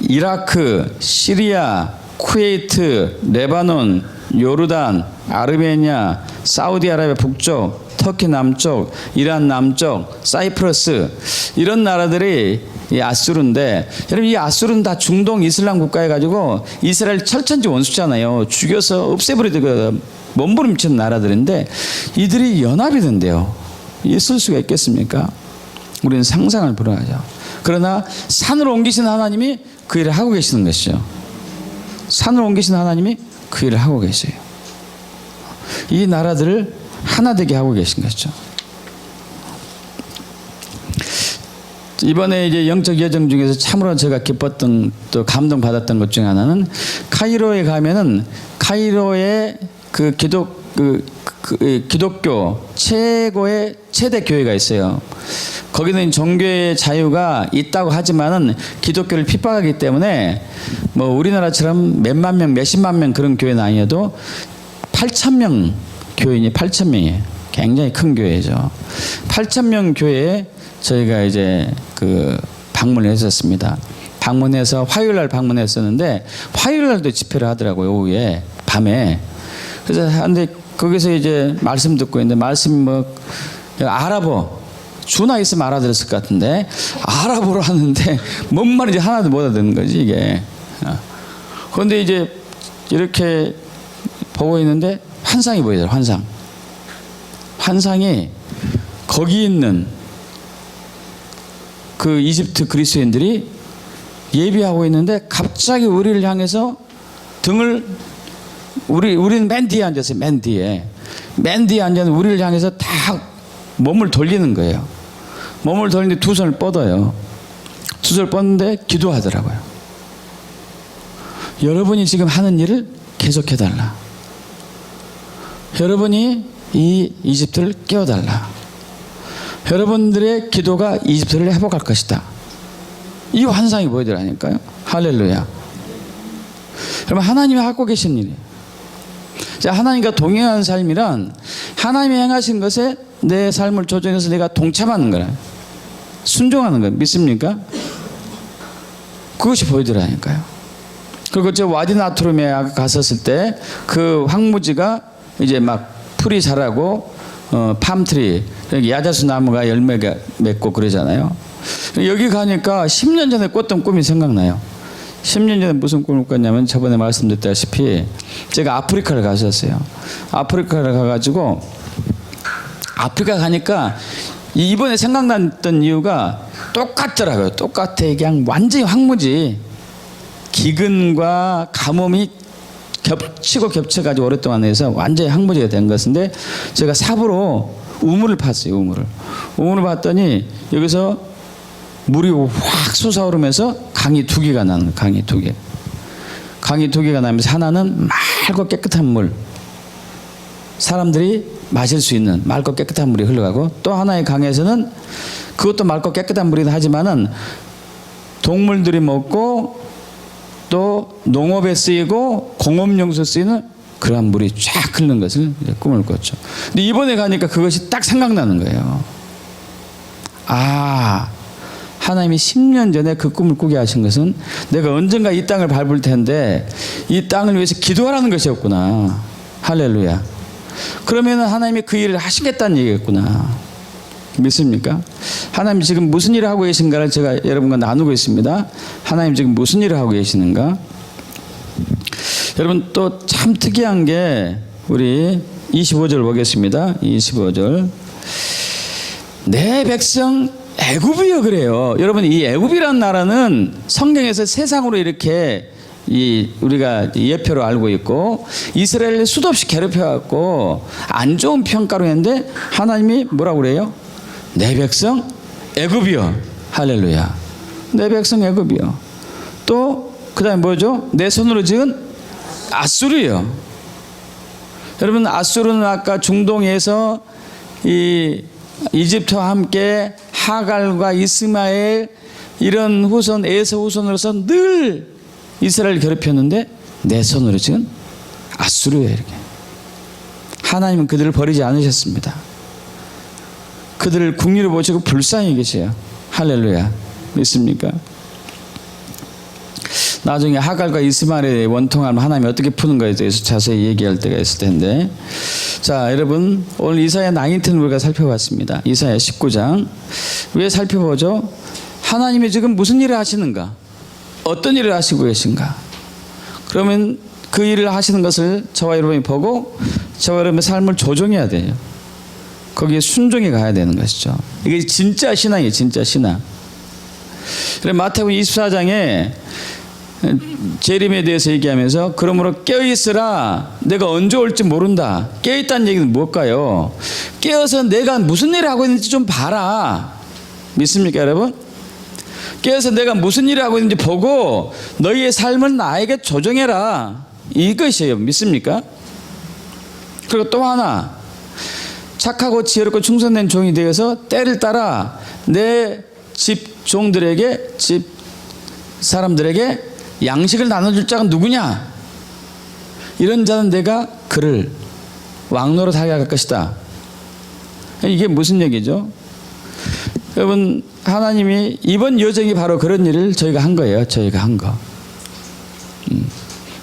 이라크, 시리아, 쿠웨이트, 레바논, 요르단, 아르메니아, 사우디아라비아 북쪽, 터키 남쪽, 이란 남쪽, 사이프러스, 이런 나라들이 이 아수르인데, 여러분, 이 아수르는 다 중동 이슬람 국가에 가지고 이스라엘 철천지 원수잖아요. 죽여서 없애버리고 몸부림치는 나라들인데 이들이 연합이 된대요. 있을 수가 있겠습니까? 우리는 상상을 불허하죠. 그러나 산을 옮기신 하나님이 그 일을 하고 계시는 것이죠. 산을 옮기신 하나님이 그 일을 하고 계세요. 이 나라들을 하나 되게 하고 계신 것이죠. 이번에 이제 영적 여정 중에서 참으로 제가 기뻤던, 또 감동받았던 것 중에 하나는, 카이로에 가면은 카이로의 기독교 최고의 최대 교회가 있어요. 거기는 종교의 자유가 있다고 하지만은 기독교를 핍박하기 때문에 뭐 우리나라처럼 몇만 명, 몇십만 명 그런 교회는 아니어도 8,000명 교인이 8,000명이에요. 굉장히 큰 교회죠. 8,000명 교회에 저희가 이제 그 방문을 했었습니다. 방문해서 화요일 날 방문했었는데 화요일 날도 집회를 하더라고요. 오후에 밤에. 그래서 근데 거기서 이제 말씀 듣고 있는데 말씀이 뭐 아랍어 주나 있으면 알아들었을 것 같은데 아랍어로 하는데 뭔 말인지 하나도 못 알아듣는 거지 이게. 그런데 이제 이렇게 보고 있는데 환상이 보이더라고요. 환상이 거기 있는 그 이집트 그리스도인들이 예비하고 있는데 갑자기 우리를 향해서 등을 우리는 맨 뒤에 앉았어요. 맨 뒤에 앉아서 우리를 향해서 다 몸을 돌리는 거예요. 몸을 돌리는데 두 손을 뻗어요. 두 손을 뻗는데 기도하더라고요. 여러분이 지금 하는 일을 계속해달라. 여러분이 이 이집트를 깨워달라. 여러분들의 기도가 이집트를 회복할 것이다. 이 환상이 보이더라니까요. 할렐루야. 여러분 하나님이 하고 계신 일이에요. 자, 하나님과 동행하는 삶이란 하나님이 행하신 것에 내 삶을 조정해서 내가 동참하는 거라. 순종하는 거예요. 믿습니까? 그것이 보이더라니까요. 그리고 저 와디나트룸에 갔었을 때 그 황무지가 이제 막 풀이 자라고 팜트리 야자수 나무가 열매가 맺고 그러잖아요. 여기 가니까 10년 전에 꿨던 꿈이 생각나요. 10년 전에 무슨 꿈을 꿨냐면 저번에 말씀드렸다시피 제가 아프리카를 갔었어요. 아프리카를 가가지고 아프리카 가니까 이번에 생각났던 이유가 똑같더라고요. 똑같아. 그냥 완전히 황무지. 기근과 가뭄이 겹치고 겹쳐가지고 오랫동안 해서 완전히 황무지가 된 것인데 제가 삽으로 우물을 팠어요. 우물을 봤더니 여기서 물이 확 솟아오르면서 강이 두 개가 나는 강이 두 개가 나면서 하나는 맑고 깨끗한 물, 사람들이 마실 수 있는 맑고 깨끗한 물이 흘러가고, 또 하나의 강에서는 그것도 맑고 깨끗한 물이긴 하지만은 동물들이 먹고 또 농업에 쓰이고 공업용수 쓰이는 그러한 물이 쫙 흐르는 것을 꿈을 꿨죠. 근데 이번에 가니까 그것이 딱 생각나는 거예요. 아, 하나님이 10년 전에 그 꿈을 꾸게 하신 것은 내가 언젠가 이 땅을 밟을 텐데 이 땅을 위해서 기도하라는 것이었구나. 할렐루야. 그러면 하나님이 그 일을 하시겠다는 얘기겠구나. 믿습니까? 하나님 지금 무슨 일을 하고 계신가를 제가 여러분과 나누고 있습니다. 하나님 지금 무슨 일을 하고 계시는가? 여러분 또 참 특이한 게 우리 25절 보겠습니다. 25절. 내 백성 애굽이여 그래요. 여러분 이 애굽이라는 나라는 성경에서 세상으로 이렇게 우리가 예표로 알고 있고 이스라엘을 수도 없이 괴롭혀갖고 안 좋은 평가로 했는데 하나님이 뭐라고 그래요? 내 백성 애굽이여. 할렐루야. 내 백성 애굽이여. 또 그 다음에 뭐죠? 내 손으로 지은 아수르요. 여러분 아수르는 아까 중동에서 이 이집트와 함께 하갈과 이스마엘 이런 후손 에서 후손으로서 늘 이스라엘을 괴롭혔는데 내 손으로 지은 아수르예요. 이렇게 하나님은 그들을 버리지 않으셨습니다. 그들을 국리로 보시고 불쌍히 계세요. 할렐루야. 믿습니까? 나중에 하갈과 이스마엘의 원통함을 하나님이 어떻게 푸는 거에 대해서 자세히 얘기할 때가 있을 텐데, 자 여러분 오늘 이사야 19를 우리가 살펴봤습니다. 이사야 19장. 왜 살펴보죠? 하나님이 지금 무슨 일을 하시는가? 어떤 일을 하시고 계신가? 그러면 그 일을 하시는 것을 저와 여러분이 보고 저와 여러분의 삶을 조정해야 돼요. 거기에 순종해 가야 되는 것이죠. 이게 진짜 신앙이에요. 진짜 신앙. 그래서 마태복음 24장에 재림에 대해서 얘기하면서 그러므로 깨어있으라 내가 언제 올지 모른다. 깨어있다는 얘기는 뭘까요? 깨어서 내가 무슨 일을 하고 있는지 좀 봐라. 믿습니까 여러분? 깨어서 내가 무슨 일을 하고 있는지 보고 너희의 삶을 나에게 조정해라. 이것이에요. 믿습니까? 그리고 또 하나, 착하고 지혜롭고 충성된 종이 되어서 때를 따라 내 집 종들에게, 집 사람들에게 양식을 나눠줄 자가 누구냐? 이런 자는 내가 그를 왕노릇 하게 할 것이다. 이게 무슨 얘기죠? 여러분, 하나님이 이번 여정이 바로 그런 일을 저희가 한 거예요. 저희가 한 거.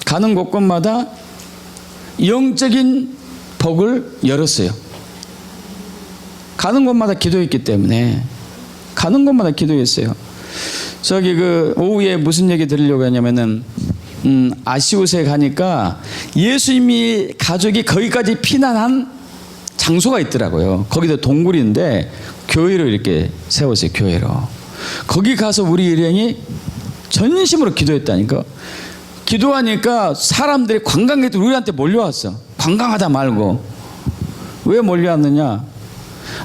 가는 곳곳마다 영적인 복을 열었어요. 가는 곳마다 기도했기 때문에. 가는 곳마다 기도했어요. 저기 그 오후에 무슨 얘기 들으려고 하냐면은 아시우스에 가니까 예수님이 가족이 거기까지 피난한 장소가 있더라고요. 거기도 동굴인데 교회로 이렇게 세웠어요. 교회로. 거기 가서 우리 일행이 전심으로 기도했다니까. 기도하니까 사람들이 관광객들이 우리한테 몰려왔어. 관광하다 말고. 왜 몰려왔느냐?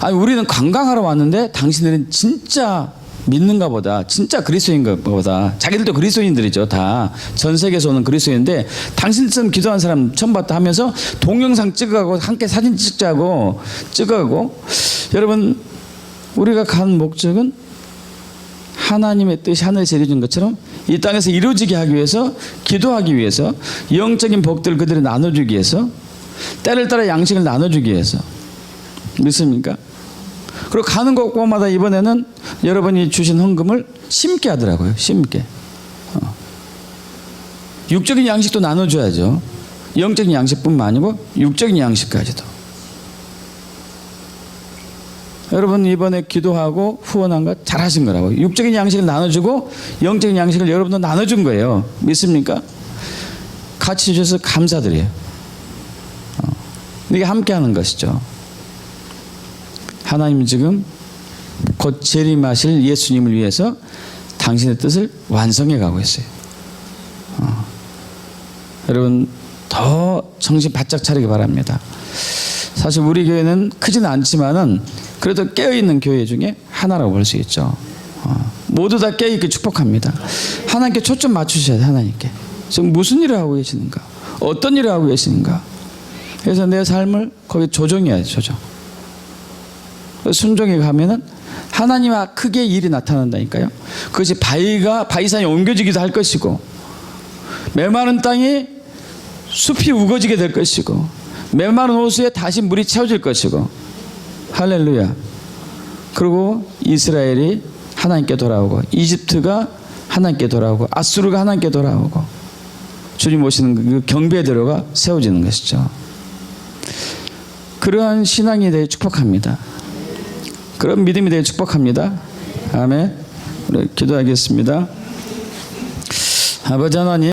아니, 우리는 관광하러 왔는데 당신들은 진짜 믿는가 보다. 진짜 그리스도인가 보다. 자기들도 그리스도인들이죠. 다. 전 세계에서 오는 그리스도인인데 당신처럼 기도한 사람 처음 봤다 하면서 동영상 찍어가고 함께 사진 찍자고 찍어가고. 여러분, 우리가 간 목적은 하나님의 뜻이 하늘에서 이루어진 것처럼 이 땅에서 이루어지게 하기 위해서, 기도하기 위해서, 영적인 복들을 그들이 나눠주기 위해서, 때를 따라 양식을 나눠주기 위해서. 믿습니까? 그리고 가는 곳마다 이번에는 여러분이 주신 헌금을 심게 하더라고요. 심게. 육적인 양식도 나눠줘야죠. 영적인 양식뿐만 아니고 육적인 양식까지도. 여러분, 이번에 기도하고 후원한 거 잘하신 거라고. 육적인 양식을 나눠주고 영적인 양식을 여러분도 나눠준 거예요. 믿습니까? 같이 주셔서 감사드려요. 이게 함께 하는 것이죠. 하나님은 지금 곧 재림하실 예수님을 위해서 당신의 뜻을 완성해 가고 있어요. 여러분, 더 정신 바짝 차리기 바랍니다. 사실 우리 교회는 크지는 않지만은 그래도 깨어있는 교회 중에 하나라고 볼 수 있죠. 모두 다 깨어있게 축복합니다. 하나님께 초점 맞추셔야 돼요. 하나님께. 지금 무슨 일을 하고 계시는가? 어떤 일을 하고 계시는가? 그래서 내 삶을 거기 조정해야 돼. 조정. 순종에 가면은 하나님 크게 일이 나타난다니까요. 그것이 바위산이 옮겨지기도 할 것이고, 메마른 땅이 숲이 우거지게 될 것이고, 메마른 호수에 다시 물이 채워질 것이고. 할렐루야. 그리고 이스라엘이 하나님께 돌아오고, 이집트가 하나님께 돌아오고, 아수르가 하나님께 돌아오고, 주님 오시는 그 경배대로가 세워지는 것이죠. 그러한 신앙에 대해 축복합니다. 그런 믿음에 대해 축복합니다. 아멘. 우리 기도하겠습니다. 아버지 하나님,